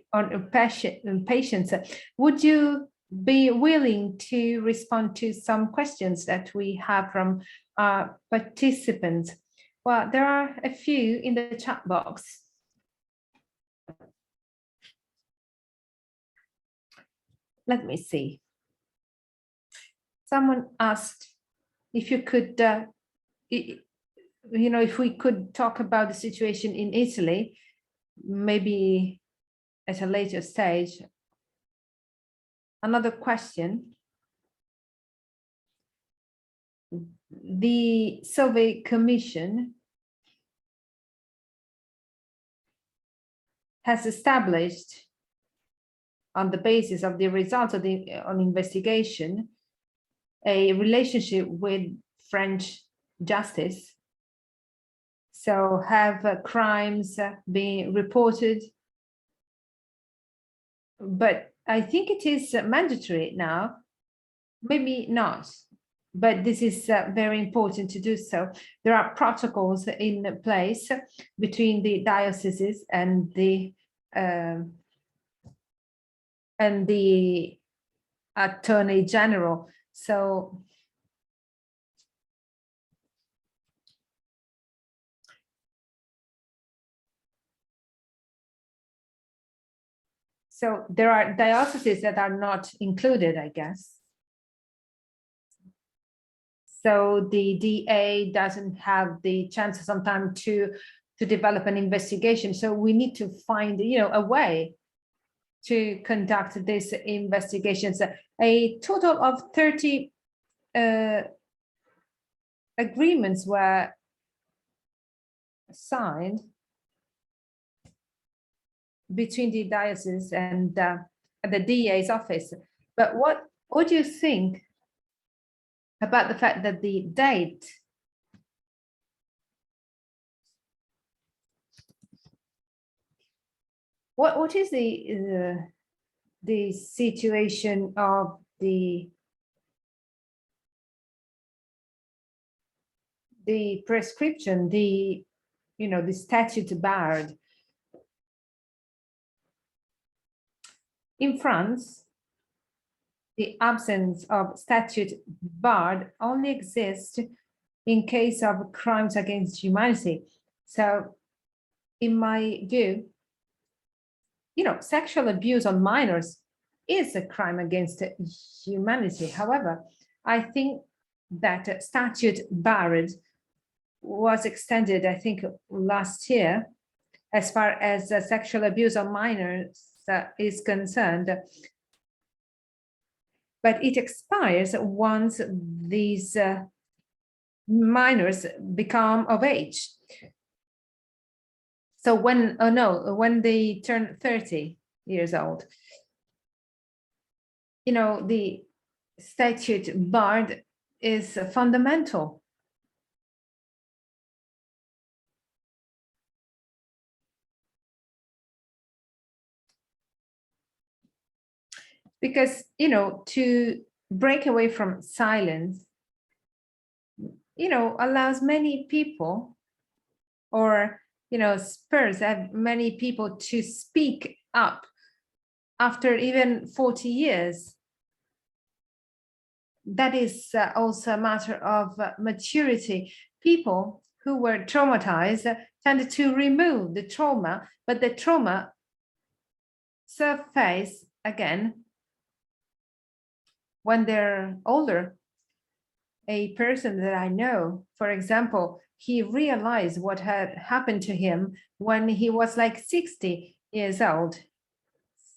patience. Would you be willing to respond to some questions that we have from our participants? Well, there are a few in the chat box. Let me see. Someone asked if you could, if we could talk about the situation in Italy, maybe at a later stage. Another question. The Survey Commission has established, on the basis of the results of the investigation, a relationship with French justice. So have crimes been reported? But I think it is mandatory now, maybe not, but this is very important to do so. There are protocols in place between the dioceses and the Attorney General. So there are dioceses that are not included, I guess. So the DA doesn't have the chance sometimes to develop an investigation. So we need to find, a way to conduct these investigations. A total of 30 agreements were signed between the diocese and the DA's office. But what do you think about the fact that the date what is the situation of the prescription, the statute barred? In France, the absence of statute barred only exists in case of crimes against humanity. So in my view, sexual abuse on minors is a crime against humanity. However, I think that statute barred was extended, I think, last year, as far as sexual abuse on minors is concerned. But it expires once these minors become of age. So when they turn 30 years old, the statute barred is fundamental. Because, to break away from silence, allows many people, or spurs have many people to speak up after even 40 years. That is also a matter of maturity. People who were traumatized tended to remove the trauma, but the trauma surface again when they're older. A person that I know, for example, he realized what had happened to him when he was like 60 years old.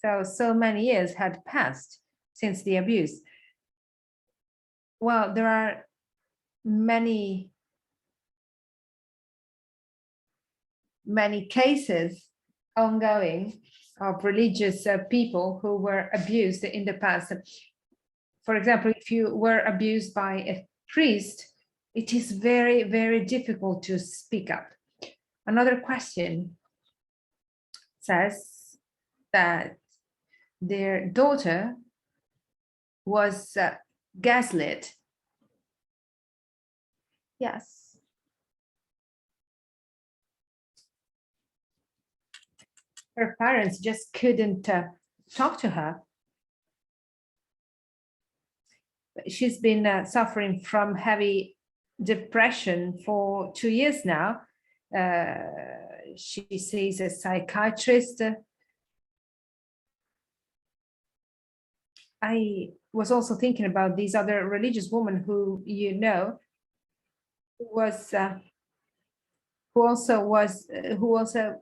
So many years had passed since the abuse. Well, there are many cases ongoing of religious people who were abused in the past. For example, if you were abused by a priest, it is very, very difficult to speak up. Another question says that their daughter was gaslit. Yes. her parents just couldn't talk to her. She's been suffering from heavy depression for 2 years now. She sees a psychiatrist. I was also thinking about these other religious women who you know, who also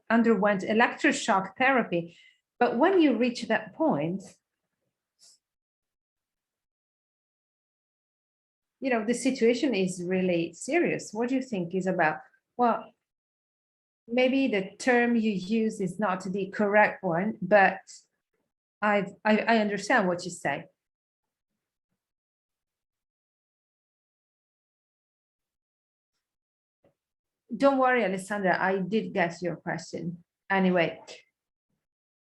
underwent electroshock therapy. But when you reach that point, you know, the situation is really serious. What do you think, Isabel? Well, maybe the term you use is not the correct one, but I understand what you say. Don't worry, Alessandra, I did get your question. Anyway,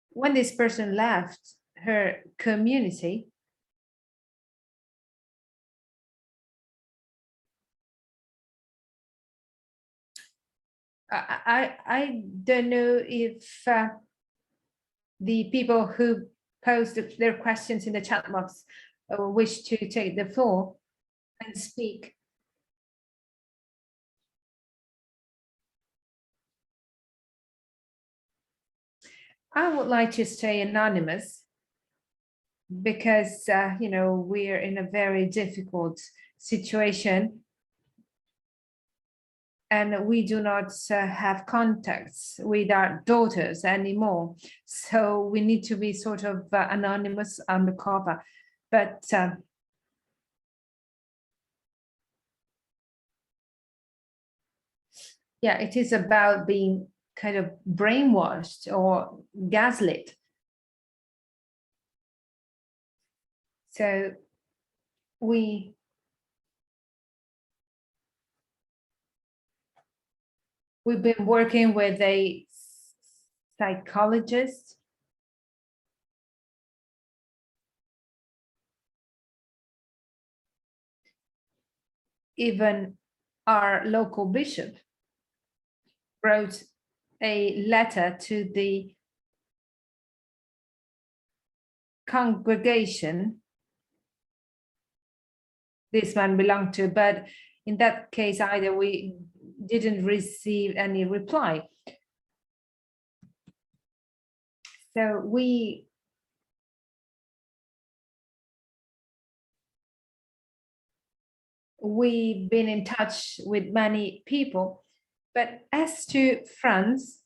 when this person left her community, I don't know if the people who post their questions in the chat box wish to take the floor and speak. I would like to stay anonymous because, you know, we're in a very difficult situation and we do not have contacts with our daughters anymore. So we need to be sort of anonymous undercover. But yeah, it is about being kind of brainwashed or gaslit. So we've been working with a psychologist, even our local bishop wrote a letter to the congregation this man belonged to, but in that case either we didn't receive any reply. So we've been in touch with many people, but as to France,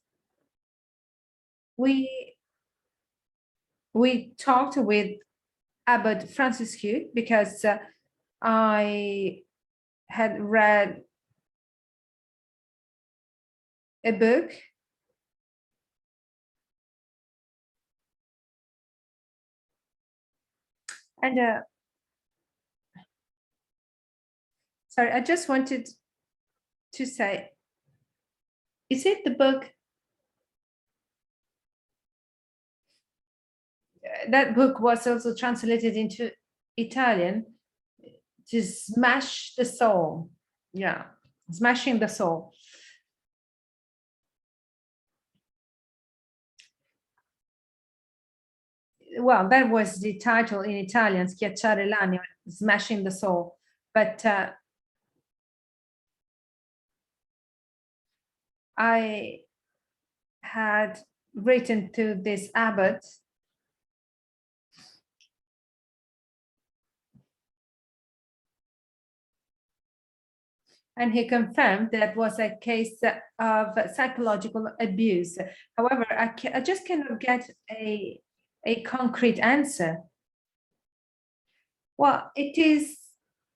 we talked with Abbot Franciscu because I had read a book and sorry, I just wanted to say, is it the book? That book was also translated into Italian, to smash the soul. Yeah, smashing the soul. Well, that was the title in Italian, Schiacciare l'anima, smashing the soul. But I had written to this abbot and he confirmed that was a case of psychological abuse. However, I just cannot get a concrete answer. Well, it is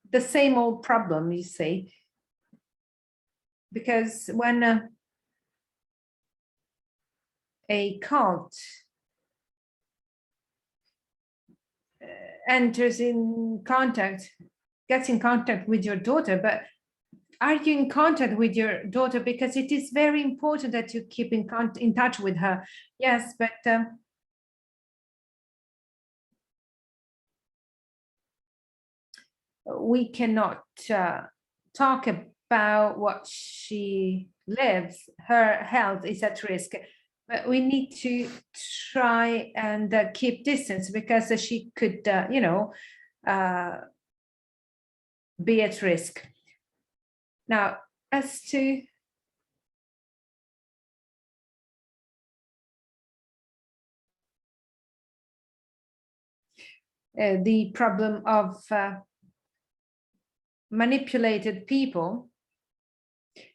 the same old problem, you see, because when a cult enters in contact, gets in contact with your daughter, but are you in contact with your daughter? Because it is very important that you keep in touch with her. Yes, but we cannot talk about what she lives. Her health is at risk. But we need to try and keep distance, because she could, be at risk. Now, as to the problem of manipulated people,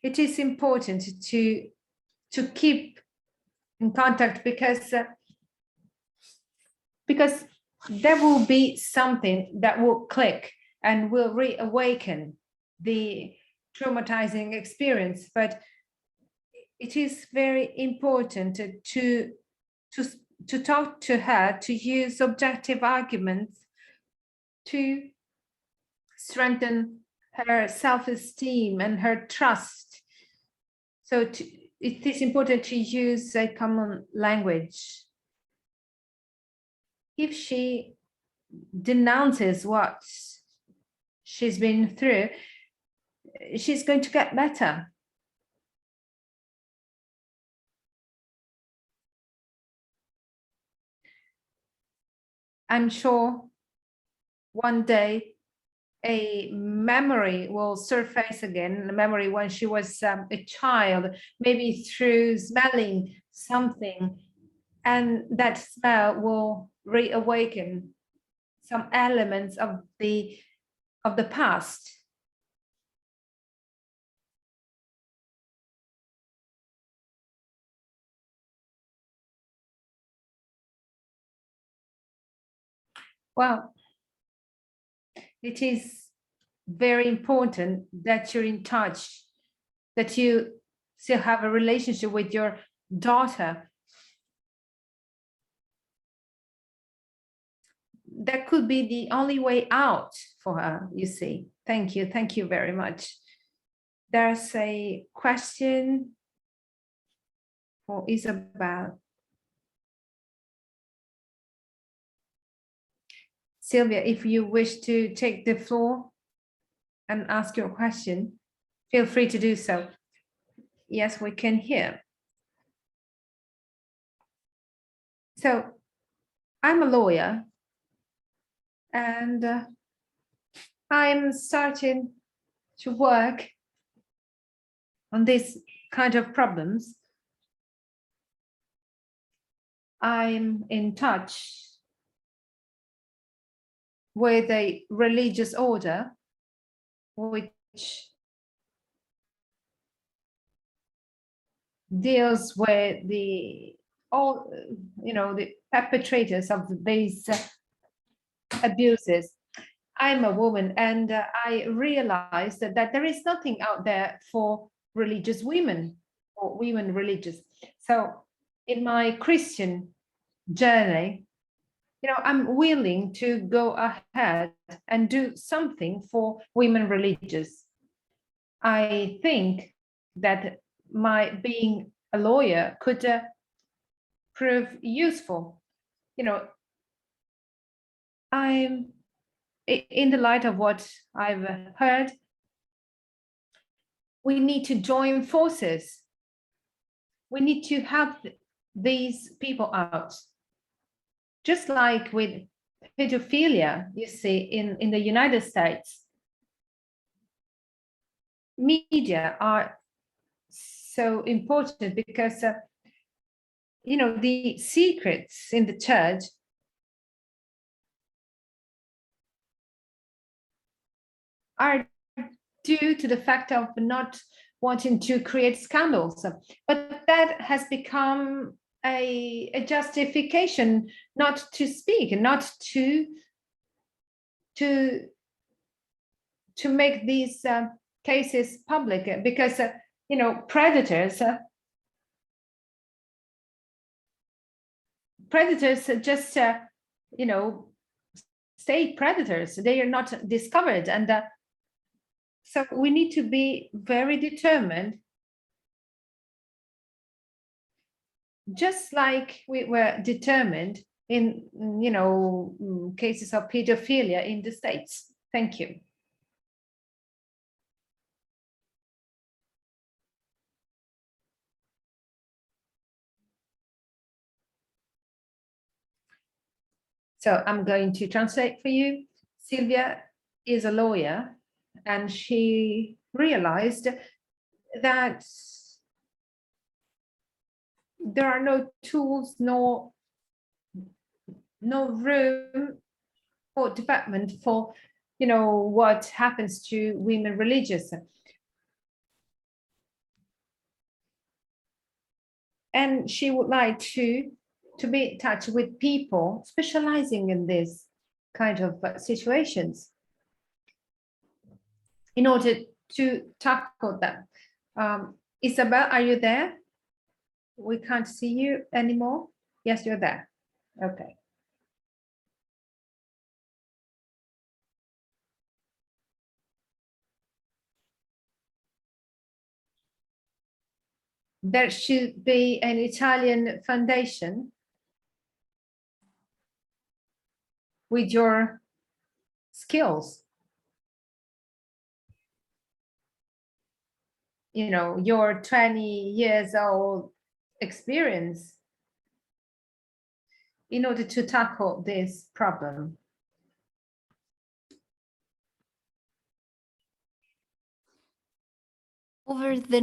it is important to keep in contact, because there will be something that will click and will reawaken the traumatizing experience. But it is very important to talk to her, to use objective arguments to strengthen her self-esteem and her trust. So it is important to use a common language. If she denounces what she's been through, she's going to get better. I'm sure one day a memory will surface again, a memory when she was a child, maybe through smelling something, and that smell will reawaken some elements of the past. Well, it is very important that you're in touch, that you still have a relationship with your daughter. That could be the only way out for her, you see. Thank you very much. There's a question for Isabel. Sylvia, if you wish to take the floor and ask your question, feel free to do so. Yes, we can hear. So I'm a lawyer, and I'm starting to work on this kind of problems. I'm in touch with a religious order which deals with the perpetrators of these abuses. I'm a woman, and I realized that there is nothing out there for religious women or women religious. So in my Christian journey, I'm willing to go ahead and do something for women religious. I think that my being a lawyer could prove useful. I'm in the light of what I've heard, we need to join forces. We need to help these people out. Just like with pedophilia, you see, in the United States, media are so important because, the secrets in the church are due to the fact of not wanting to create scandals. But that has become a justification not to speak, not to make these cases public, because predators just stay predators. They are not discovered, and so we need to be very determined, just like we were determined in cases of pedophilia in the States. Thank you. So I'm going to translate for you. Sylvia is a lawyer, and she realized that there are no tools, no room or development for, what happens to women religious. And she would like to be in touch with people specializing in this kind of situations in order to tackle them. Isabel, are you there? We can't see you anymore. Yes, you're there. Okay. There should be an Italian foundation with your skills. Your 20 years old experience in order to tackle this problem. Over the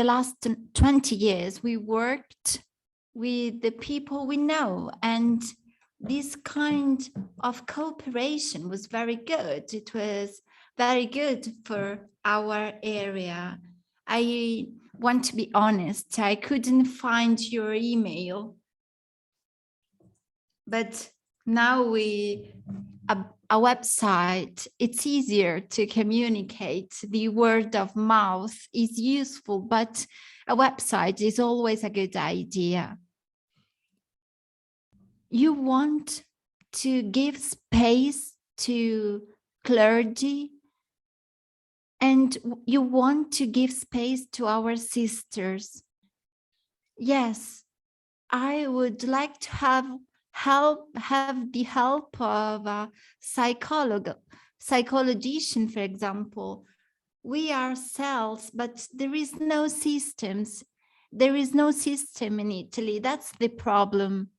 last 20 years, we worked with the people we know, and this kind of cooperation was very good. It was very good for our area. I want to be honest, I couldn't find your email, but now a website, it's easier to communicate. The word of mouth is useful, but a website is always a good idea. You want to give space to clergy, and you want to give space to our sisters. Yes, I would like to have the help of a psychologist, for example. We ourselves, but there is no systems. There is no system in Italy. That's the problem.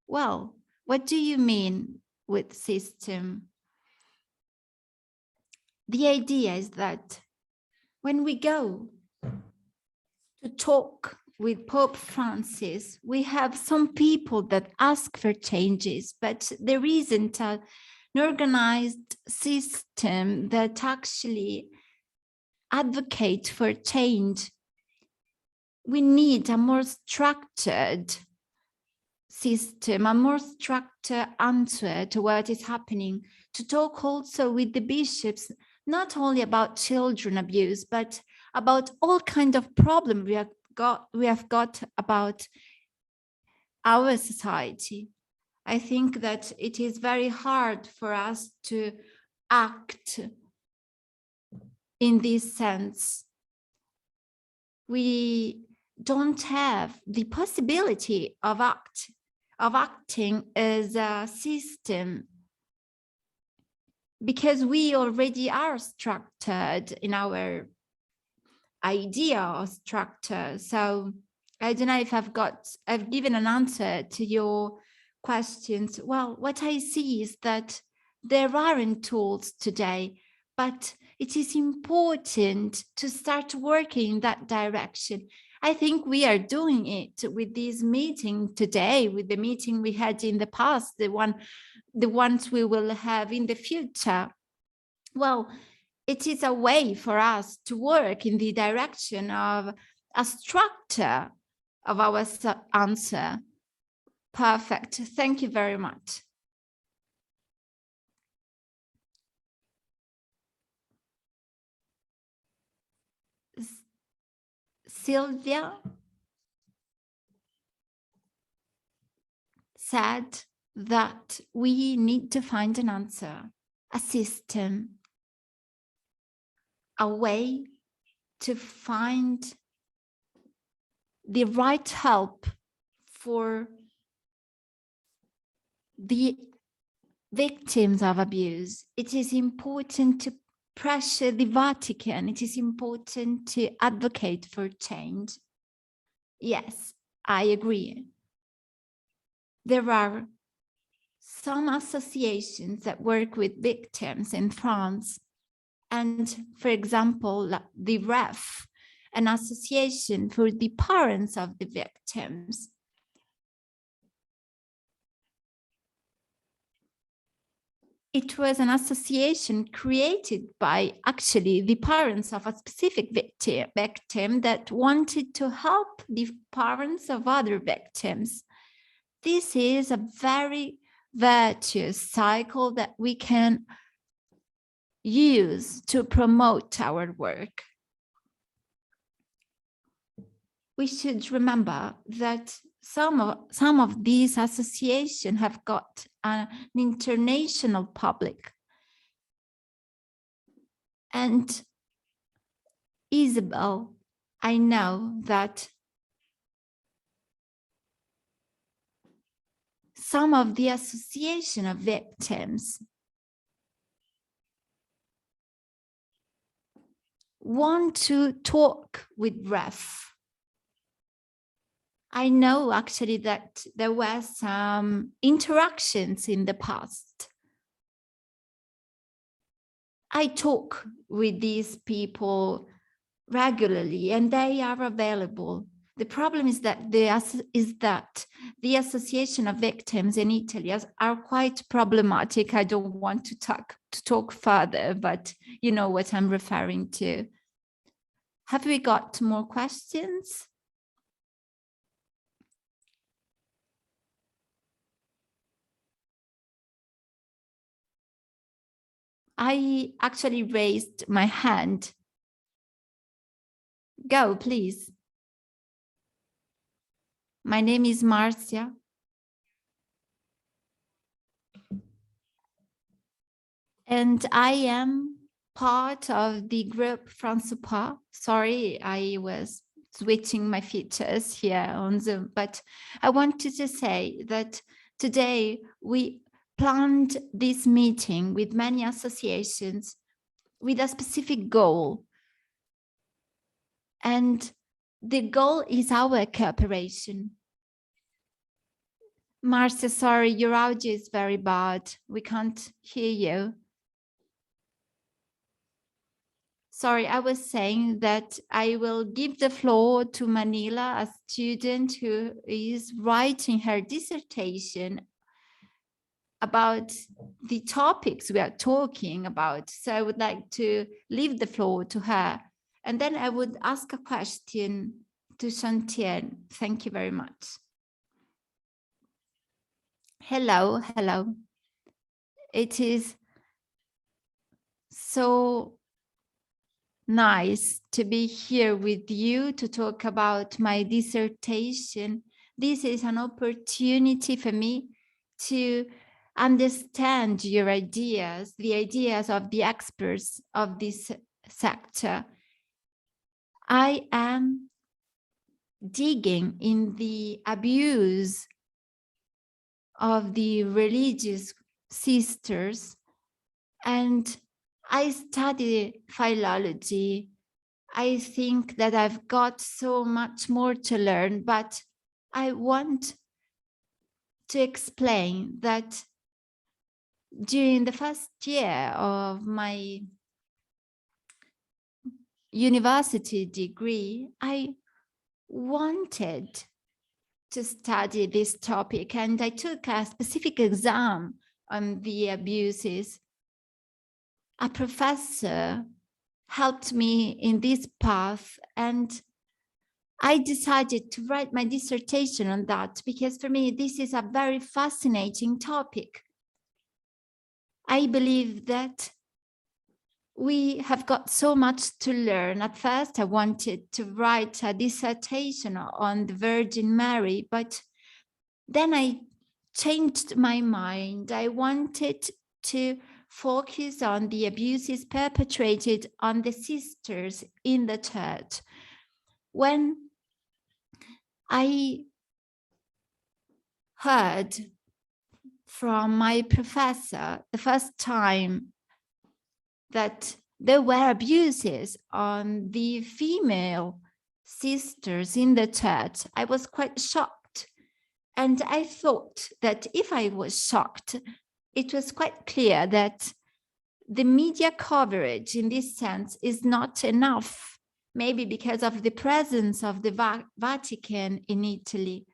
Well, what do you mean with system? The idea is that when we go to talk with Pope Francis, we have some people that ask for changes, but there isn't an organized system that actually advocates for change. We need a more structured system, a more structured answer to what is happening, to talk also with the bishops, not only about children abuse, but about all kinds of problems we have got about our society. I think that it is very hard for us to act in this sense. We don't have the possibility of acting as a system, because we already are structured in our idea of structure. So I don't know if I've given an answer to your questions. Well, what I see is that there aren't tools today, but it is important to start working in that direction. I think we are doing it with this meeting today, with the meeting we had in the past, the ones we will have in the future. Well, it is a way for us to work in the direction of a structure of our answer. Perfect. Thank you very much. Sylvia said that we need to find an answer, a system, a way to find the right help for the victims of abuse. It is important to pressure the Vatican. It is important to advocate for change. Yes, I agree. There are some associations that work with victims in France. And for example, the REF, an association for the parents of the victims. It was an association created by actually the parents of a specific victim that wanted to help the parents of other victims. This is a very virtuous cycle that we can use to promote our work. We should remember that some of these associations have got an international public. And Isabel, I know that some of the association of victims want to talk with REF. I know actually that there were some interactions in the past. I talk with these people regularly and they are available. The problem is that the association of victims in Italy are quite problematic. I don't want to talk further, but you know what I'm referring to. Have we got more questions? I actually raised my hand. Go, please. My name is Marcia. And I am part of the group France Pas. Sorry, I was switching my features here on Zoom, but I wanted to say that today we planned this meeting with many associations with a specific goal. And the goal is our cooperation. Marcia, sorry, your audio is very bad. We can't hear you. Sorry, I was saying that I will give the floor to Manila, a student who is writing her dissertation about the topics we are talking about. So I would like to leave the floor to her. And then I would ask a question to Chartier. Thank you very much. Hello, hello. It is so nice to be here with you to talk about my dissertation. This is an opportunity for me to understand your ideas, the ideas of the experts of this sector. I am digging in the abuse of the religious sisters, and I study philology. I think that I've got so much more to learn, but I want to explain that during the first year of my university degree, I wanted to study this topic, and I took a specific exam on the abuses. A professor helped me in this path, and I decided to write my dissertation on that because for me, this is a very fascinating topic. I believe that we have got so much to learn. At first, I wanted to write a dissertation on the Virgin Mary, but then I changed my mind. I wanted to focus on the abuses perpetrated on the sisters in the church. When I heard from my professor the first time that there were abuses on the female sisters in the church, I was quite shocked And I thought that if I was shocked, it was quite clear that the media coverage in this sense is not enough, maybe because of the presence of the Vatican in Italy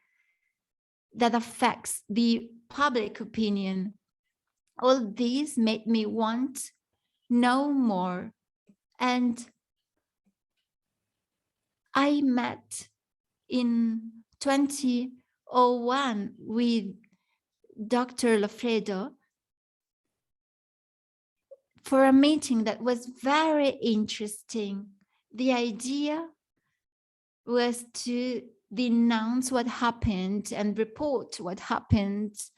that affects the public opinion. All these made me want know more. And I met in 2001 with Dr. Loffredo for a meeting that was very interesting. The idea was to denounce what happened and report what happens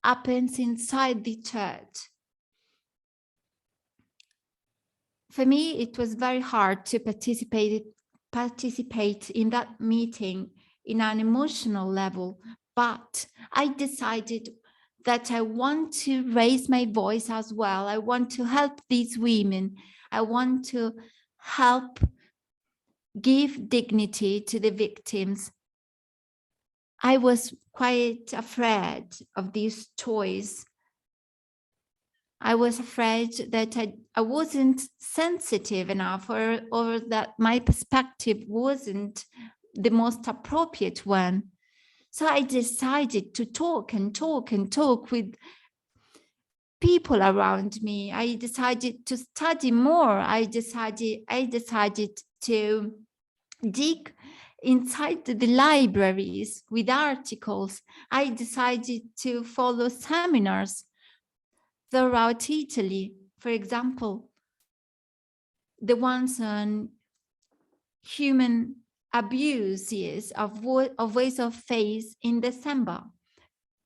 inside the church. For me, it was very hard to participate in that meeting in an emotional level, but I decided that I want to raise my voice as well. I want to help these women. I want to help give dignity to the victims. I was quite afraid of this choice. I was afraid that I wasn't sensitive enough, or that my perspective wasn't the most appropriate one. So I decided to talk and talk and talk with people around me. I decided to study more. I decided to dig inside the libraries with articles. I decided to follow seminars throughout Italy, for example, the ones on human abuses of ways of faith in December.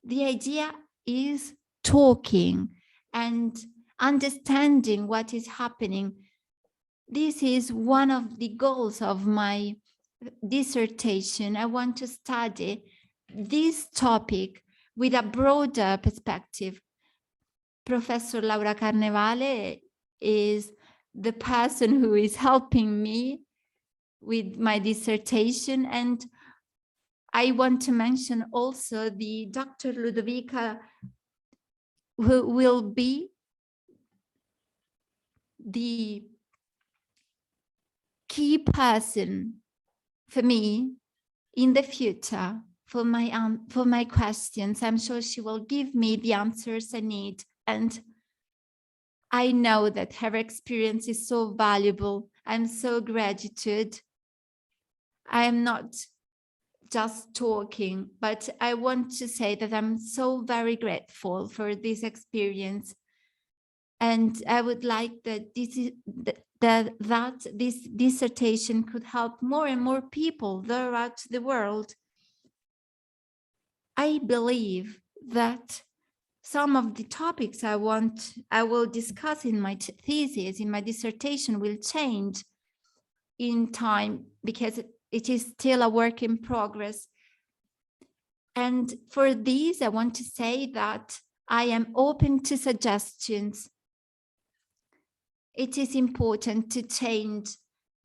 The idea is talking and understanding what is happening. This is one of the goals of my dissertation. I want to study this topic with a broader perspective. Professor Laura Carnevale is the person who is helping me with my dissertation. And I want to mention also the Dr. Ludovica, who will be the key person for me in the future for my questions. I'm sure she will give me the answers I need. And I know that her experience is so valuable. I'm so gratitude. I am not just talking, but I want to say that I'm so very grateful for this experience. And I would like that this dissertation could help more and more people throughout the world. I believe that some of the topics I will discuss in my thesis, in my dissertation, will change in time because it is still a work in progress. And for these, I want to say that I am open to suggestions. It is important to change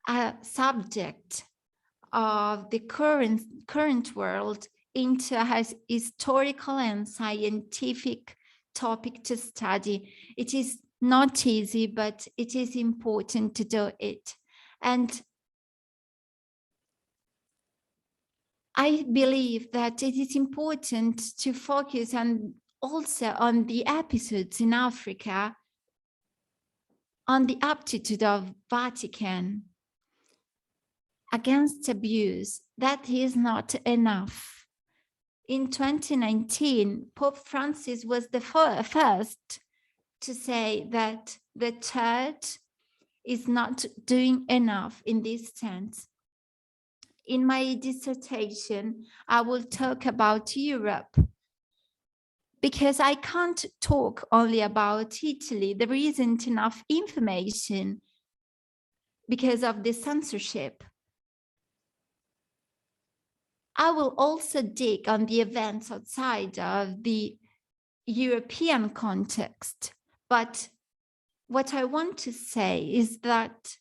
a subject of the current world into a historical and scientific topic to study. It is not easy, but it is important to do it. And I believe that it is important to focus also on the episodes in Africa, on the attitude of Vatican against abuse. That is not enough. In 2019, Pope Francis was the first to say that the church is not doing enough in this sense. In my dissertation, I will talk about Europe because I can't talk only about Italy. There isn't enough information because of the censorship. I will also dig on the events outside of the European context. But what I want to say is that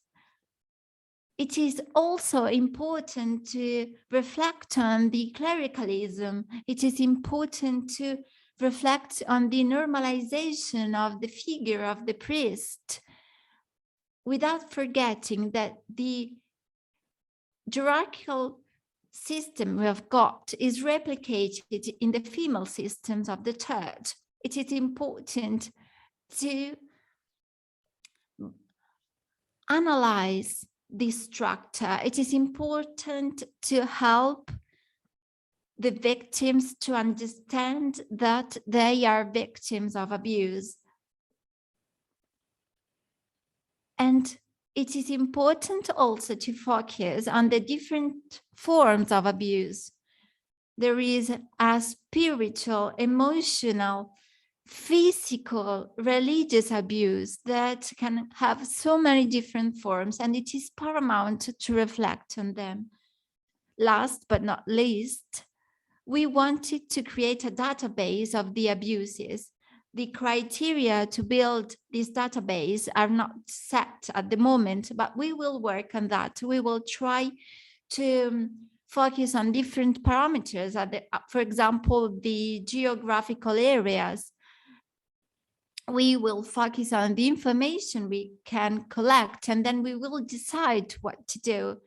it is also important to reflect on the clericalism. It is important to reflect on the normalization of the figure of the priest, without forgetting that the hierarchical system we have got is replicated in the female systems of the church. It is important to analyze this structure. It is important to help the victims to understand that they are victims of abuse. And it is important also to focus on the different forms of abuse. There is a spiritual, emotional, physical, religious abuse that can have so many different forms, and it is paramount to reflect on them. Last but not least, we wanted to create a database of the abuses. The criteria to build this database are not set at the moment, but we will work on that. We will try to focus on different parameters, for example, the geographical areas. We will focus on the information we can collect, and then we will decide what to do.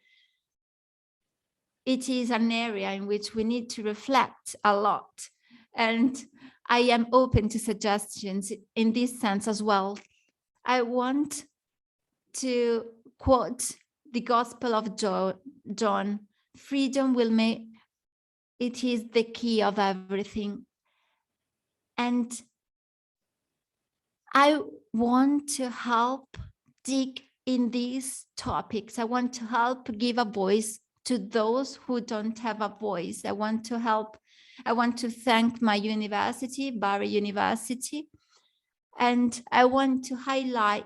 It is an area in which we need to reflect a lot, and I am open to suggestions in this sense as well. I want to quote the Gospel of John, freedom will make, it is the key of everything. And I want to help dig in these topics. I want to help give a voice to those who don't have a voice. I want to thank my university, Bari University, and I want to highlight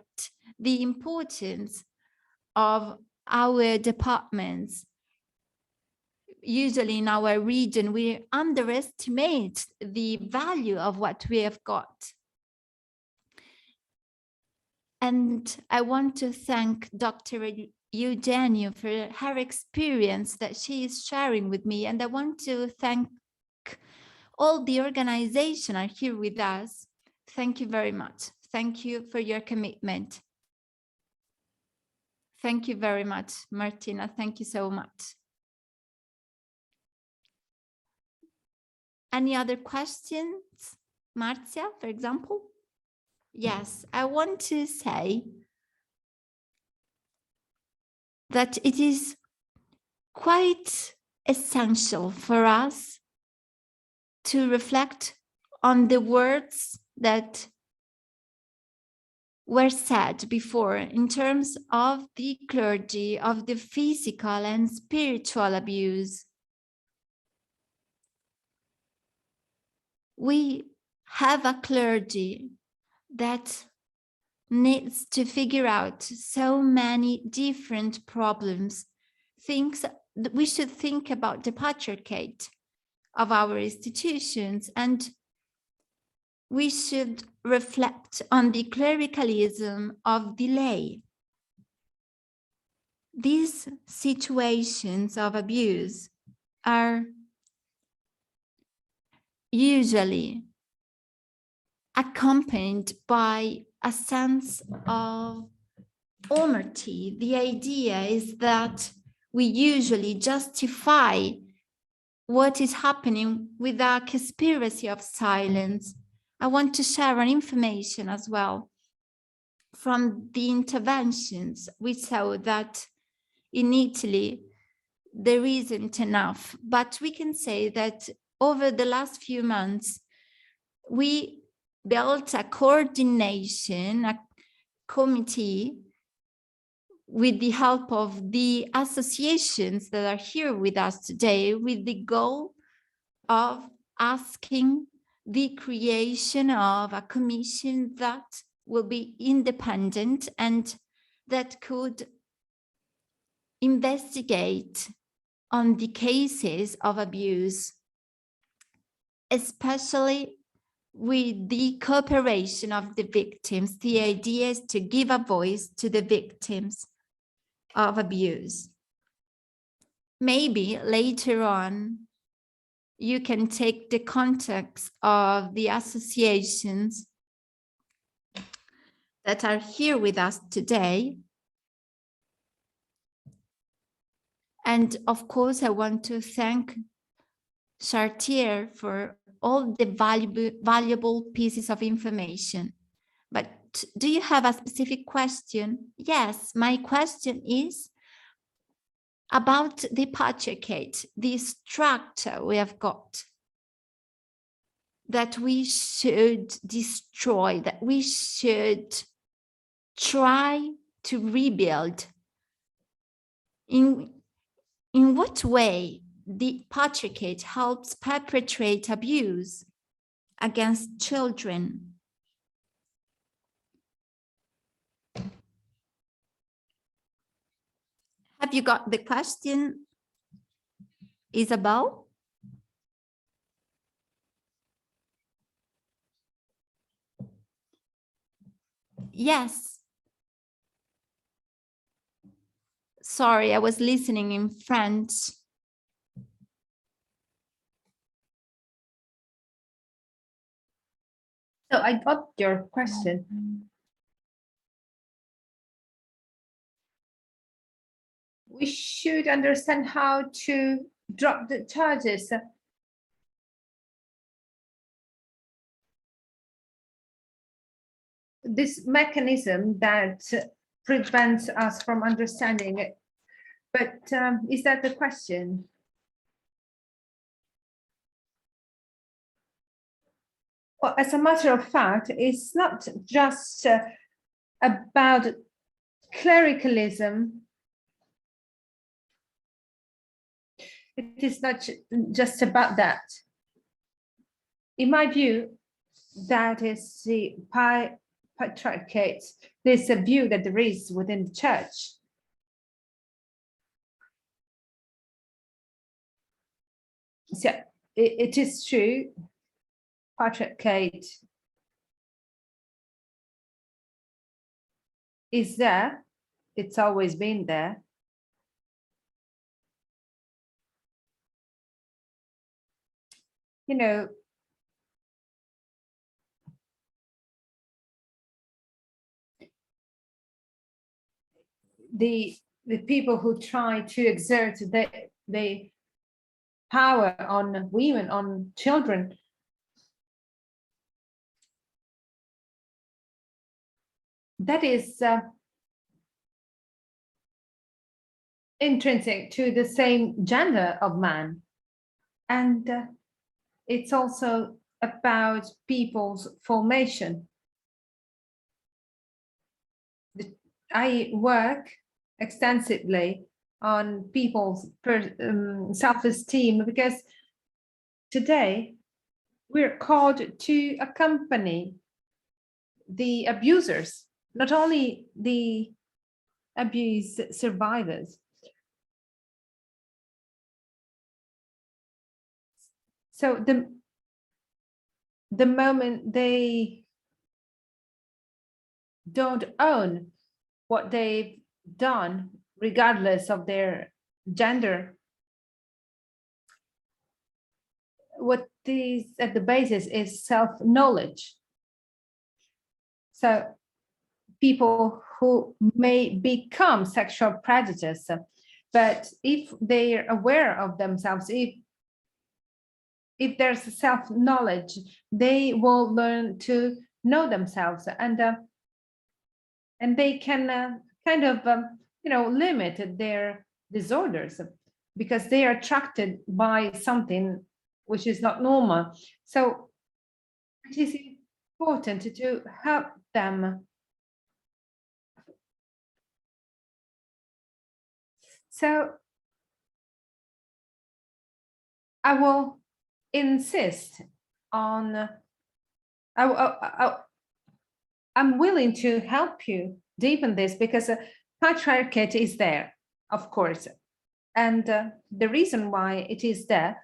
the importance of our departments. Usually in our region, we underestimate the value of what we have got. And I want to thank Dr. Eugenio for her experience that she is sharing with me. And I want to thank all the organization are here with us. Thank you very much. Thank you for your commitment. Thank you very much, Martina. Thank you so much. Any other questions? Marzia, for example? Yes, I want to say that it is quite essential for us to reflect on the words that were said before in terms of the clergy, of the physical and spiritual abuse. We have a clergy that needs to figure out so many different problems, things that we should think about the patriarchate of our institutions, and we should reflect on the clericalism of delay. These situations of abuse are usually accompanied by a sense of omerty. The idea is that we usually justify what is happening with a conspiracy of silence. I want to share an information as well from the interventions. We saw that in Italy, there isn't enough, but we can say that over the last few months, we built a coordination, a committee with the help of the associations that are here with us today, with the goal of asking the creation of a commission that will be independent and that could investigate on the cases of abuse, especially with the cooperation of the victims. The idea is to give a voice to the victims of abuse. Maybe later on, you can take the context of the associations that are here with us today. And of course, I want to thank Chartier for all the valuable pieces of information. But do you have a specific question? Yes, my question is about the patriarchate, the structure we have got, that we should destroy, that we should try to rebuild. In what way the patriarchate helps perpetrate abuse against children? Have you got the question, Isabel? Yes. Sorry, I was listening in French. So I got your question. We should understand how to drop the charges. This mechanism that prevents us from understanding it. But is that the question? Well, as a matter of fact, it's not just about clericalism. It is not just about that. In my view, that is the patriarchate. There's a view that there is within the church. So it is true, patriarchate is there. It's always been there. You know, the people who try to exert the power on women, on children, that is intrinsic to the same gender of man. And it's also about people's formation. I work extensively on people's self-esteem because today we're called to accompany the abusers, not only the abuse survivors. So the moment they don't own what they've done, regardless of their gender, what is at the basis is self-knowledge. So people who may become sexual predators, but if they're aware of themselves, if there's self-knowledge, they will learn to know themselves, and they can kind of limit their disorders because they are attracted by something which is not normal. So it is important to help them. So I will insist on, I'm willing to help you deepen this because patriarchate is there, of course. And the reason why it is there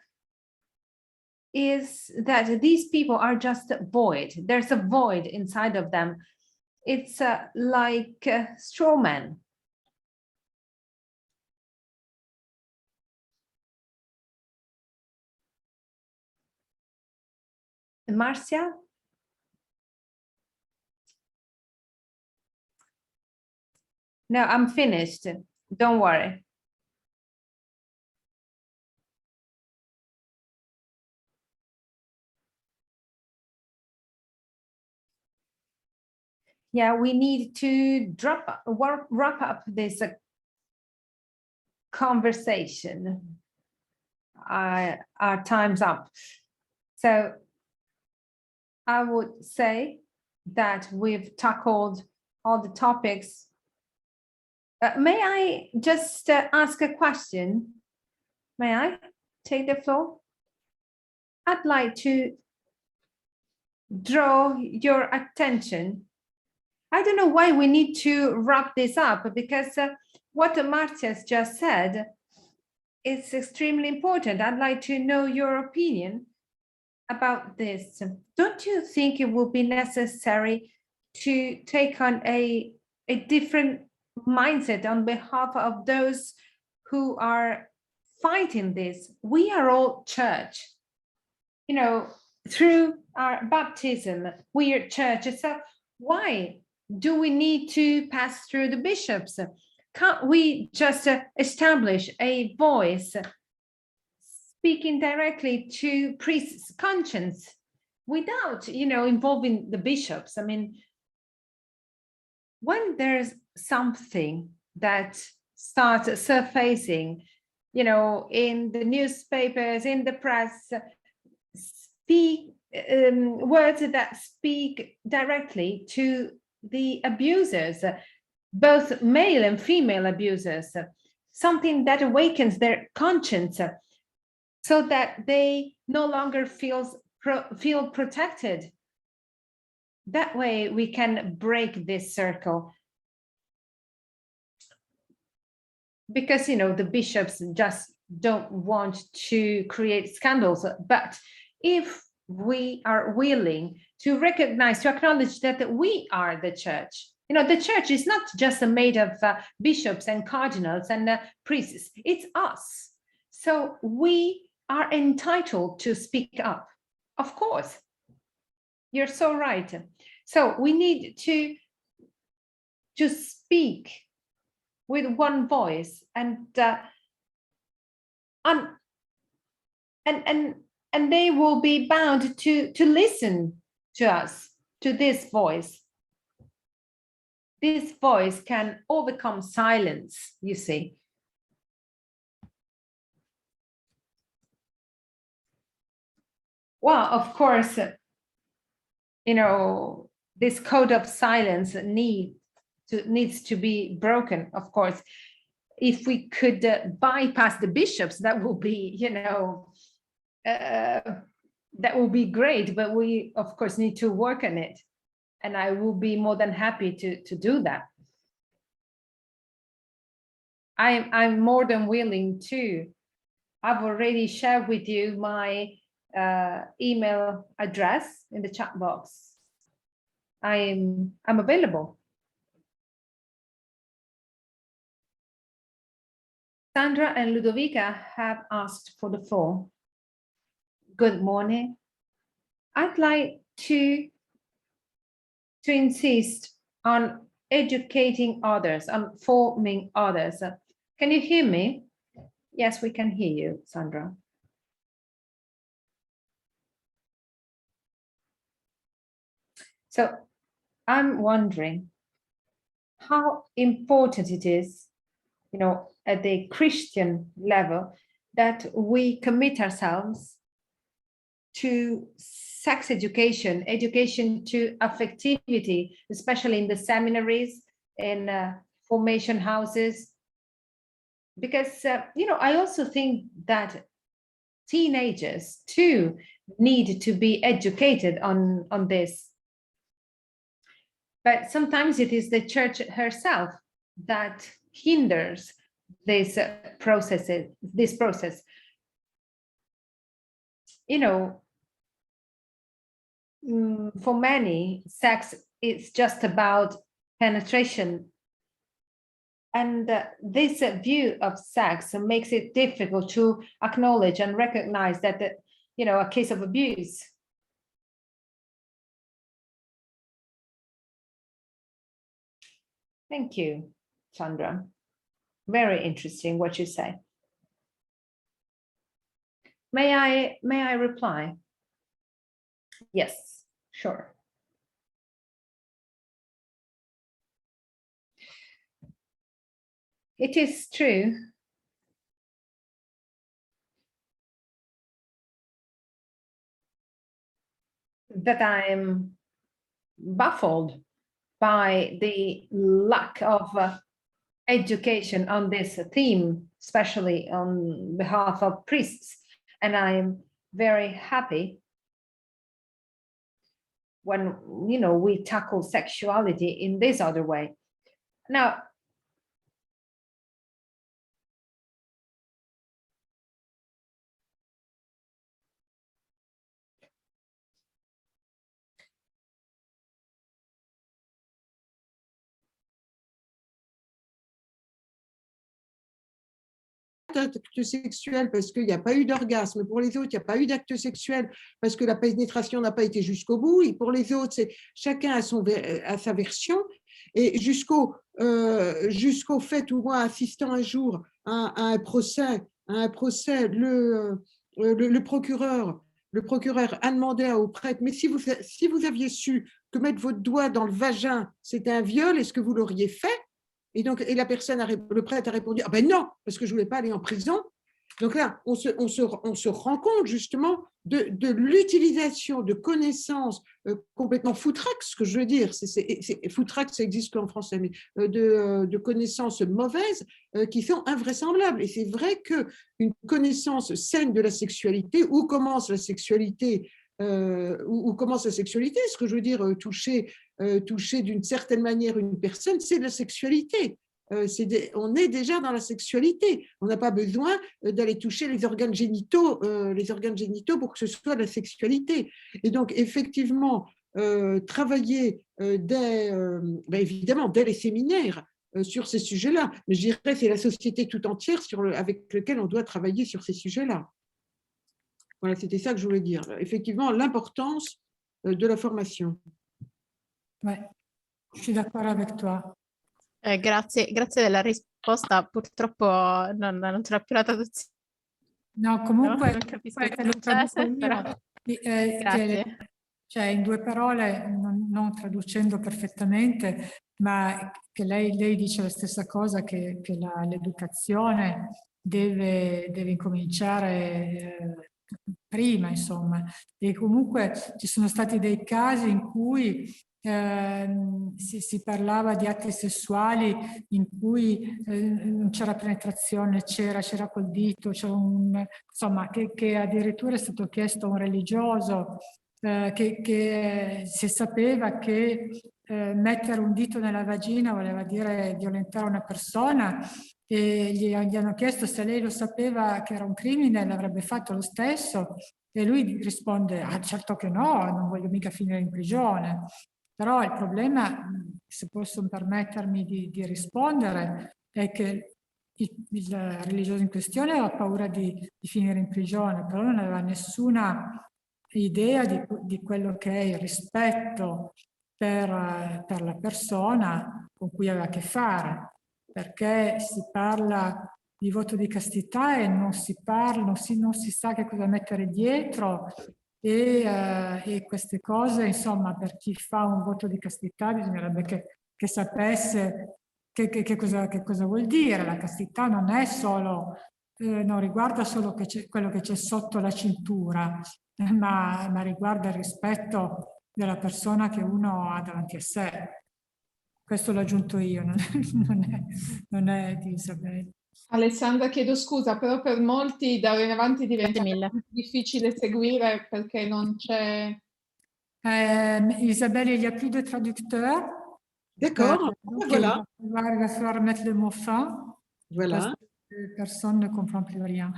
is that these people are just void. There's a void inside of them. It's like straw man. Marcia? No, I'm finished. Don't worry. Yeah, we need to wrap up this conversation. Our time's up. So I would say that we've tackled all the topics. May I just ask a question? May I take the floor? I'd like to draw your attention. I don't know why we need to wrap this up, because what Marcia's just said is extremely important. I'd like to know your opinion about this. Don't you think it will be necessary to take on a different mindset on behalf of those who are fighting this? We are all church. You know, through our baptism, we are church. So why do we need to pass through the bishops? Can't we just establish a voice speaking directly to priests' conscience without, involving the bishops? I mean, when there's something that starts surfacing, in the newspapers, in the press, words that speak directly to the abusers, both male and female abusers, something that awakens their conscience so that they no longer feel protected. That way we can break this circle. Because, the bishops just don't want to create scandals. But if we are willing to recognize, to acknowledge that we are the church, the church is not just made of bishops and cardinals and priests, it's us. So we are entitled to speak up. Of course, you're so right. So we need to speak with one voice, and they will be bound to listen to us, to this voice. This voice can overcome silence, you see. Well, of course, this code of silence needs to be broken, of course. If we could bypass the bishops, that will be, that will be great, but we, of course, need to work on it. And I will be more than happy to do that. I'm more than willing to. I've already shared with you my email address in the chat box. I'm available. Sandra and Ludovica have asked for the floor. Good morning. I'd like to insist on educating others, on forming others. Can you hear me? Yes, we can hear you, Sandra. So I'm wondering how important it is, at the Christian level, that we commit ourselves to sex education, education to affectivity, especially in the seminaries, in formation houses. Because, I also think that teenagers too need to be educated on this. But sometimes it is the church herself that hinders this process. For many, sex is just about penetration. And this view of sex makes it difficult to acknowledge and recognize that, a case of abuse. Thank you, Sandra. Very interesting what you say. May I reply? Yes, sure. It is true that I'm baffled by the lack of education on this theme, especially on behalf of priests. And I'm very happy when, you know, we tackle sexuality in this other way. Now, d'acte sexuel parce qu'il n'y a pas eu d'orgasme. Pour les autres, il n'y a pas eu d'acte sexuel parce que la pénétration n'a pas été jusqu'au bout. Et pour les autres, c'est chacun a sa version. Et jusqu'au fait où moi, assistant un jour à un procès, le procureur a demandé au prêtre, mais si vous aviez su que mettre votre doigt dans le vagin, c'était un viol, est-ce que vous l'auriez fait? Et donc, le prêtre a répondu, ah ben non, parce que je ne voulais pas aller en prison. Donc là, on se rend compte justement de l'utilisation de connaissances complètement foutraques, ce que je veux dire, foutraques, ça existe qu'en français, mais de connaissances mauvaises qui sont invraisemblables. Et c'est vrai qu'une connaissance saine de la sexualité, où commence la sexualité, ce que je veux dire, toucher d'une certaine manière une personne, c'est de la sexualité. On est déjà dans la sexualité. On n'a pas besoin d'aller toucher les organes génitaux pour que ce soit de la sexualité. Et donc, effectivement, travailler évidemment dès les séminaires sur ces sujets-là. Mais je dirais que c'est la société tout entière avec laquelle on doit travailler sur ces sujets-là. Voilà, c'était ça que je voulais dire. Effectivement, l'importance de la formation. Ouais, je suis d'accord avec toi. Grazie della risposta, purtroppo non c'era più la traduzione. No, comunque non capisco il te lo traduco francese, però io. grazie. Cioè, in due parole, non traducendo perfettamente, ma che lei dice la stessa cosa, che l'educazione deve incominciare prima, insomma. E comunque ci sono stati dei casi in cui si parlava di atti sessuali in cui non c'era penetrazione, c'era col dito, insomma, che addirittura è stato chiesto a un religioso che si sapeva che mettere un dito nella vagina voleva dire violentare una persona, e gli hanno chiesto se lei lo sapeva che era un crimine, l'avrebbe fatto lo stesso, e lui risponde: ah, certo che no, non voglio mica finire in prigione. Però il problema, se posso permettermi di rispondere, è che il religioso in questione aveva paura di finire in prigione, però non aveva nessuna idea di quello che è il rispetto per la persona con cui aveva a che fare, perché si parla di voto di castità e non si sa che cosa mettere dietro, e queste cose, insomma, per chi fa un voto di castità bisognerebbe che sapesse che cosa vuol dire. La castità non è solo, non riguarda solo quello che c'è sotto la cintura, ma riguarda il rispetto della persona che uno ha davanti a sé. Questo l'ho aggiunto io, non è di Isabelle. Alessandra, chiedo scusa, però per molti da ora in avanti diventa difficile seguire perché non c'è... Isabelle, il n'y a plus de traducteur. D'accord, voilà. Il va falloir mettre le mot fin. Voilà. Personne ne comprend plus rien.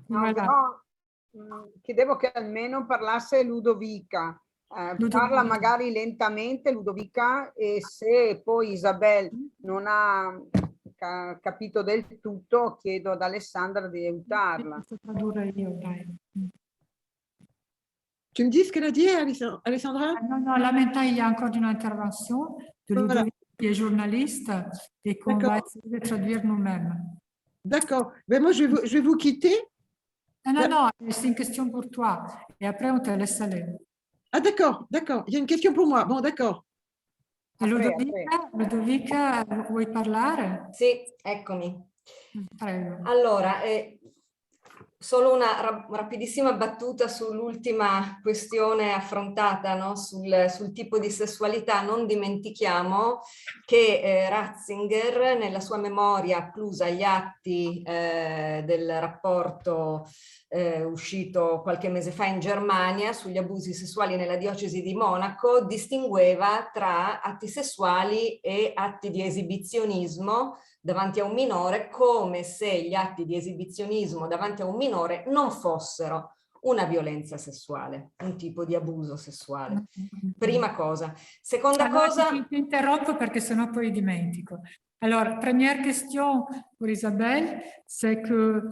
No, Voilà. però chiedevo che almeno parlasse Ludovica. Parla magari lentamente Ludovica, e se poi Isabelle non ha capito del tutto, chiedo ad Alessandra di aiutarla. Posso tradurre io, dai. Tu me dis ce qu'elle a dit, Alessandra? Non, non, là maintenant, il y a encore une intervention de Voilà. Ludovic, qui est journaliste, et qu'on va essayer de traduire nous-mêmes. D'accord. Ben moi, je vais vous quitter. Non, non, non, c'est une question pour toi. Et après, on te laisse aller. Ah, d'accord, d'accord. Il y a une question pour moi. Bon, d'accord. Ludovica, vuoi parlare? Sì, eccomi. Prego. Allora, solo una rapidissima battuta sull'ultima questione affrontata, no? sul tipo di sessualità. Non dimentichiamo che Ratzinger, nella sua memoria applusa agli atti del rapporto uscito qualche mese fa in Germania sugli abusi sessuali nella diocesi di Monaco, distingueva tra atti sessuali e atti di esibizionismo davanti a un minore, come se gli atti di esibizionismo davanti a un minore non fossero una violenza sessuale, un tipo di abuso sessuale. Prima cosa. Seconda cosa... Ti interrompo perché sennò poi dimentico. Alors, première question pour Isabelle, c'est que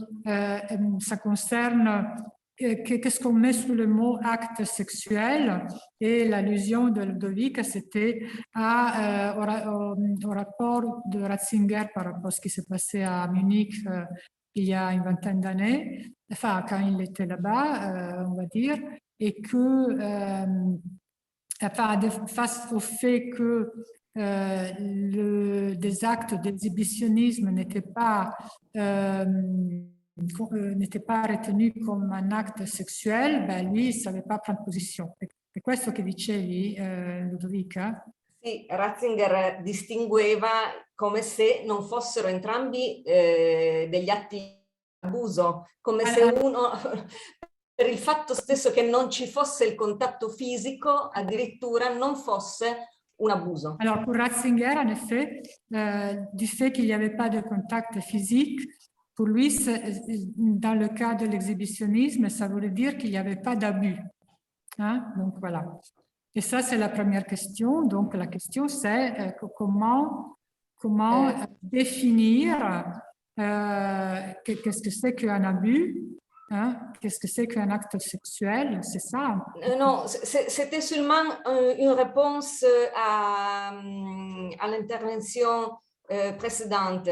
ça concerne qu'est-ce qu'on met sous le mot acte sexuel, et l'allusion de Ludovic, c'était au rapport de Ratzinger par rapport à ce qui s'est passé à Munich il y a une vingtaine d'années, enfin quand il était là-bas, on va dire, et que face au fait que des actes d'exhibitionnisme n'étaient pas retenus come un acte sexuel, ben lui ne savait pas prendre position. È questo che dicevi, Ludovica? Sì, Ratzinger distingueva come se non fossero entrambi degli atti di abuso, come se uno... per il fatto stesso che non ci fosse il contatto fisico, addirittura non fosse un abuso. Alors, pour Ratzinger, en effet, du fait qu'il n'y avait pas de contact physique, pour lui, dans le cas de l'exhibitionnisme, ça voulait dire qu'il n'y avait pas d'abus. Hein? Donc, voilà. Et ça, c'est la première question. Donc, la question, c'est comment définir qu'est-ce que c'est qu'un abus? Hein? Qu'est-ce que c'est qu'un acte sexuel? C'est ça? Non, c'était seulement une réponse à l'intervention précédente.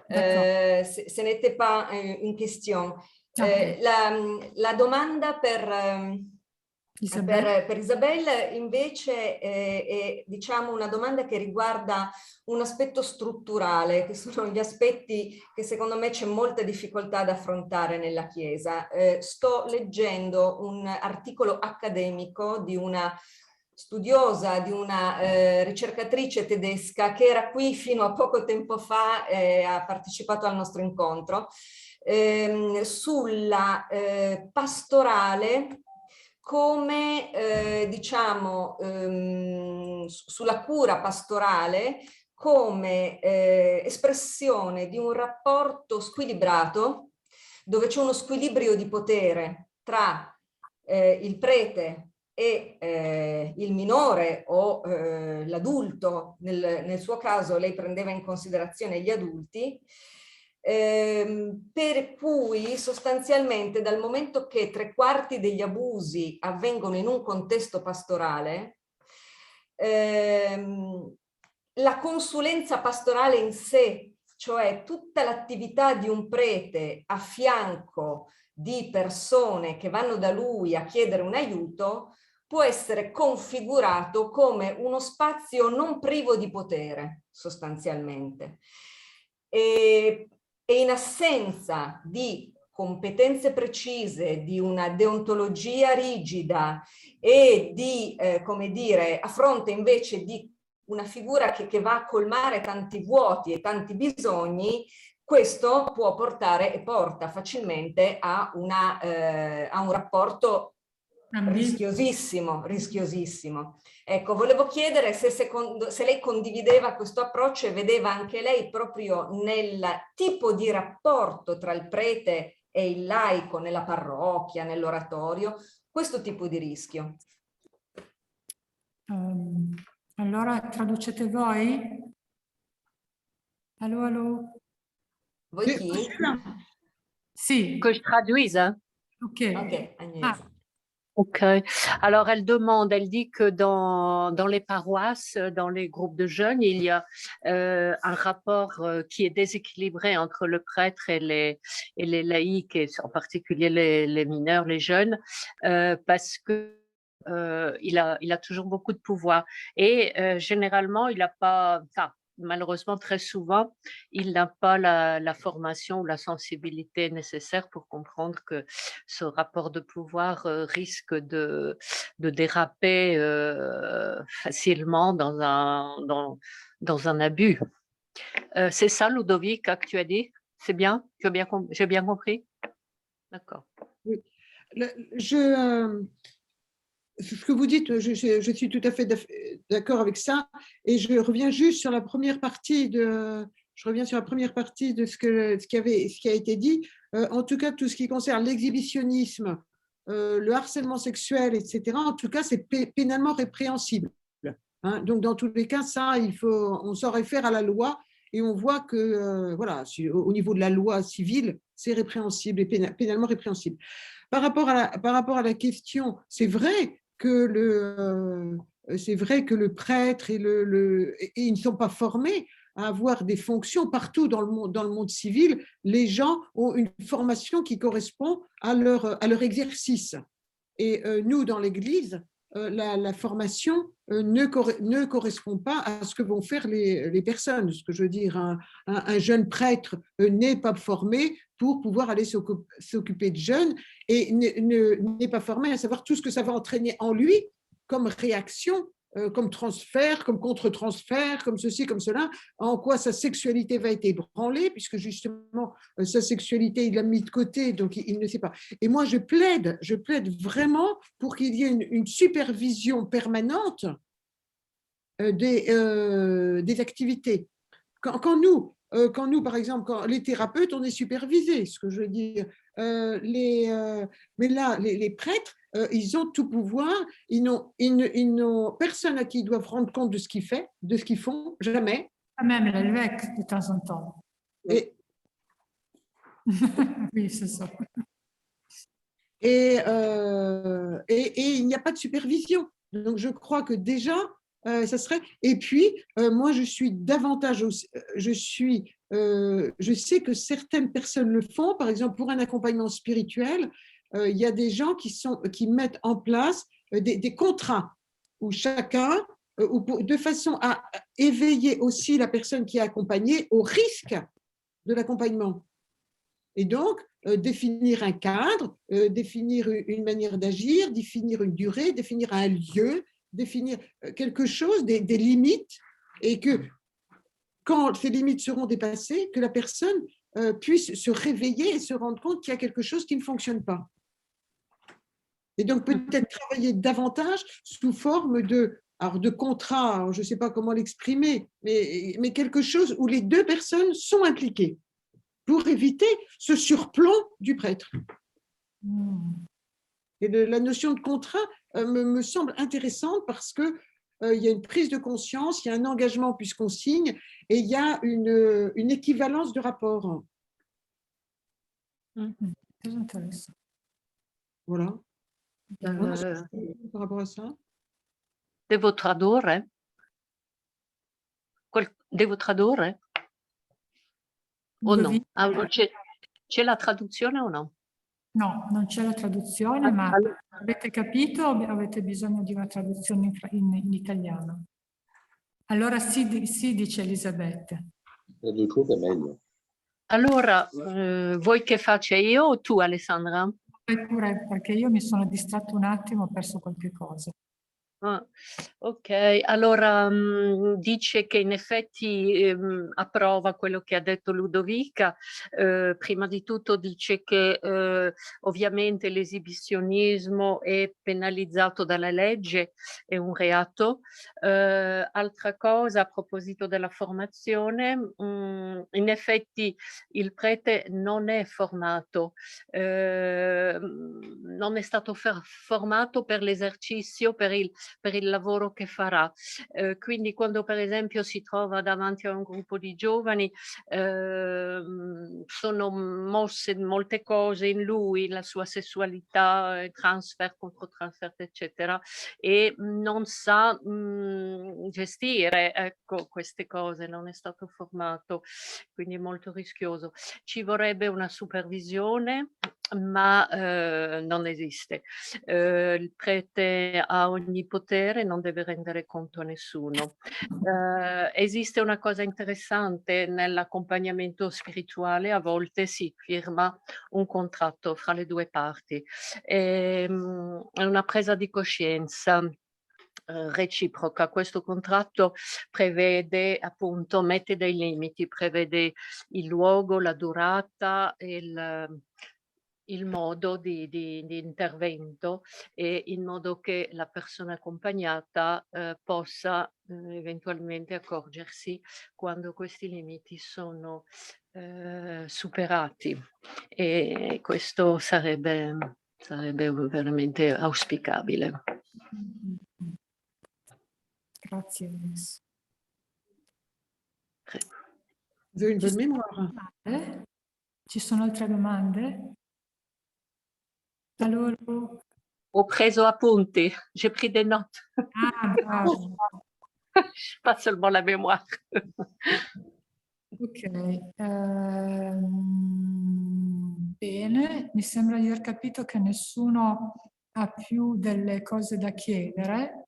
Ce n'était pas une question. Okay. La domanda per Isabelle invece è diciamo una domanda che riguarda un aspetto strutturale, che sono gli aspetti che secondo me c'è molta difficoltà ad affrontare nella Chiesa. Sto leggendo un articolo accademico di una studiosa, di una ricercatrice tedesca che era qui fino a poco tempo fa e ha partecipato al nostro incontro, sulla pastorale come diciamo sulla cura pastorale come espressione di un rapporto squilibrato, dove c'è uno squilibrio di potere tra il prete e il minore o l'adulto, nel suo caso lei prendeva in considerazione gli adulti, per cui sostanzialmente dal momento che 3/4 degli abusi avvengono in un contesto pastorale, la consulenza pastorale in sé, cioè tutta l'attività di un prete a fianco di persone che vanno da lui a chiedere un aiuto, può essere configurato come uno spazio non privo di potere, sostanzialmente. E in assenza di competenze precise, di una deontologia rigida e di, come dire, a fronte invece di una figura che va a colmare tanti vuoti e tanti bisogni, questo può portare e porta facilmente a un rapporto rischiosissimo. Ecco, volevo chiedere se lei condivideva questo approccio e vedeva anche lei proprio nel tipo di rapporto tra il prete e il laico nella parrocchia, nell'oratorio, questo tipo di rischio. Allora traducete voi? Allo? Voi chi? Sì. Que je traduise? Ok. Ok, Agnese. Ok. Alors, elle dit que dans les paroisses, dans les groupes de jeunes, il y a un rapport qui est déséquilibré entre le prêtre et les laïcs, et en particulier les mineurs, les jeunes, parce que il a toujours beaucoup de pouvoir. Et généralement, il n'a pas... Enfin, malheureusement, très souvent, il n'a pas la formation ou la sensibilité nécessaire pour comprendre que ce rapport de pouvoir risque de déraper facilement dans un abus. C'est ça, Ludovic, que tu as dit? C'est bien? J'ai bien compris? D'accord. Oui. Ce que vous dites, je suis tout à fait d'accord avec ça, et je reviens juste sur la première partie de ce qui a été dit. En tout cas, tout ce qui concerne l'exhibitionnisme, le harcèlement sexuel, etc., en tout cas, c'est pénalement répréhensible. Hein, donc, dans tous les cas, ça, on s'en réfère à la loi, et on voit que, voilà, au niveau de la loi civile, c'est répréhensible et pénalement répréhensible. Par rapport à la question, c'est vrai que le prêtre et ils ne sont pas formés à avoir des fonctions partout dans le monde civil. Les gens ont une formation qui correspond à leur exercice. Et nous, dans l'Église, la formation ne correspond pas à ce que vont faire les personnes. Ce que je veux dire, un jeune prêtre n'est pas formé pour pouvoir aller s'occuper de jeunes, et n'est pas formé à savoir tout ce que ça va entraîner en lui comme réaction, comme transfert, comme contre-transfert, comme ceci, comme cela, en quoi sa sexualité va être ébranlée, puisque justement, sa sexualité, il l'a mis de côté, donc il ne sait pas. Et moi, je plaide vraiment pour qu'il y ait une supervision permanente des activités. Quand nous, par exemple, quand les thérapeutes, on est supervisés, ce que je veux dire. Mais là, les prêtres, ils ont tout pouvoir. Ils n'ont personne à qui ils doivent rendre compte de ce qu'ils font, jamais. Même l'évêque, de temps en temps. Et, oui, c'est ça. Et il n'y a pas de supervision. Donc, je crois que déjà, ça serait... Et puis, moi, je sais que certaines personnes le font. Par exemple, pour un accompagnement spirituel, il y a des gens qui mettent en place des contrats où chacun, de façon à éveiller aussi la personne qui est accompagnée au risque de l'accompagnement. Et donc, définir un cadre, définir une manière d'agir, définir une durée, définir un lieu, définir quelque chose, des limites, et que quand ces limites seront dépassées, que la personne puisse se réveiller et se rendre compte qu'il y a quelque chose qui ne fonctionne pas. Et donc, peut-être travailler davantage sous forme de contrat, je ne sais pas comment l'exprimer, mais quelque chose où les deux personnes sont impliquées, pour éviter ce surplomb du prêtre. Et la notion de contrat me semble intéressante parce qu'il y a une prise de conscience, il y a un engagement puisqu'on signe, et il y a une équivalence de rapport. Très intéressant. Voilà. Par rapport à ça. Devo tradurre? Devo tradurre? O no? C'è la traduzione o no? No, non c'è la traduzione, ma avete capito o avete bisogno di una traduzione in italiano? Allora sì, dice Elisabetta. Traducete meglio. Allora, vuoi che faccia io o tu, Alessandra? Pure, perché io mi sono distratta un attimo, ho perso qualche cosa. Ah, ok, allora dice che in effetti approva quello che ha detto Ludovica. Prima di tutto dice che ovviamente l'esibizionismo è penalizzato dalla legge, è un reato. Altra cosa, a proposito della formazione, in effetti il prete non è formato, non è stato formato per l'esercizio, per per il lavoro che farà. Quindi quando per esempio si trova davanti a un gruppo di giovani, sono mosse molte cose in lui, la sua sessualità, transfer, controtransfer, eccetera, e non sa gestire, ecco, queste cose, non è stato formato, quindi è molto rischioso. Ci vorrebbe una supervisione, ma non esiste. Il prete ha ogni potere, non deve rendere conto a nessuno. Esiste una cosa interessante nell'accompagnamento spirituale, a volte si firma un contratto fra le due parti. È una presa di coscienza reciproca. Questo contratto prevede, appunto, mette dei limiti, prevede il luogo, la durata, il modo di intervento, e in modo che la persona accompagnata possa eventualmente accorgersi quando questi limiti sono superati, e questo sarebbe veramente auspicabile. Grazie Ines. Vous avez une bonne mémoire. Ci sono altre domande? Allora... Ho preso appunti, j'ai pris des notes. Ah, bravo. Pas seulement la mémoire. Ok, bene, mi sembra di aver capito che nessuno ha più delle cose da chiedere.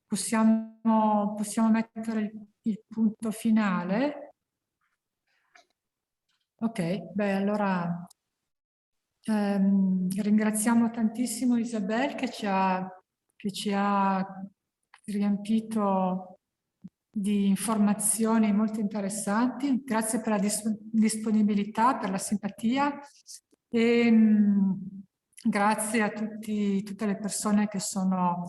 Possiamo mettere il punto finale? Ok, beh, allora ringraziamo tantissimo Isabelle che ci ha riempito di informazioni molto interessanti. Grazie per la disponibilità, per la simpatia, e grazie a tutte le persone che sono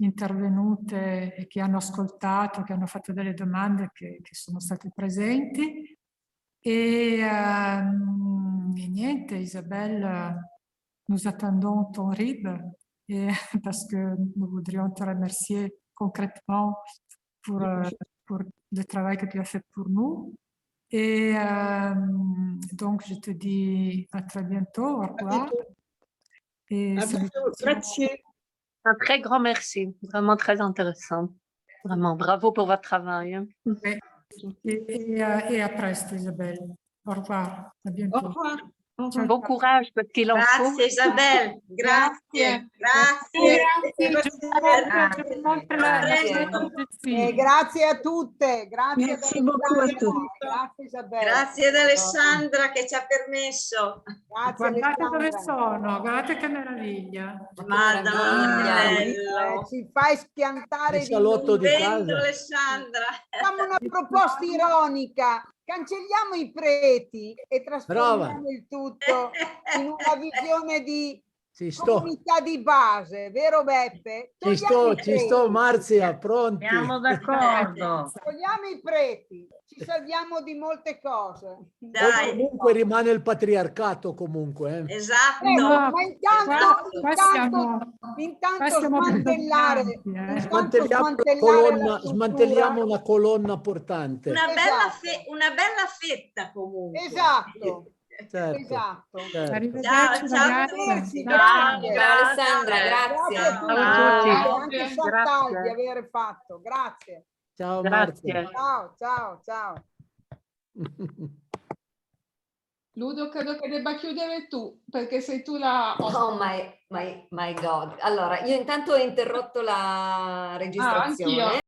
intervenute e che hanno ascoltato, che hanno fatto delle domande, che sono state presenti. Et niente, Isabelle, nous attendons ton RIB, et, parce que nous voudrions te remercier concrètement pour le travail que tu as fait pour nous. Et donc, je te dis à très bientôt, au revoir. Et Grazie. Un très grand merci, vraiment très intéressant. Vraiment, bravo pour votre travail. Et à presto, Isabelle. Au revoir, à bientôt. Au revoir. Bon courage, parce qu'il en faut. Grazie Isabelle, grazie. Grazie a tutte, grazie. Merci beaucoup a tutti. Grazie Isabelle. Grazie ad Alessandra che ci ha permesso. Grazie Guardate dove Alessandra. sono, guardate che meraviglia. Madonna, bello. Ci fai schiantare Il salotto di Stupendo, casa. Alessandra. Facciamo una proposta ironica. Cancelliamo i preti e trasformiamo il tutto in una visione di comunità di base, vero Beppe? Ci sto Marzia, pronti? Siamo d'accordo. Togliamo i preti, ci salviamo di molte cose. Dai. Comunque rimane il patriarcato comunque. Esatto. Ma intanto smantelliamo una colonna portante. Una bella fetta comunque. Esatto. Certo, Esatto. certo. Ciao, Alessandra, grazie. Anche Chantal di aver fatto, grazie. Ciao Grazie. Ciao. Ludo, credo che debba chiudere tu, perché sei tu la... Oh my God. Allora, io intanto ho interrotto la registrazione. Anch'io.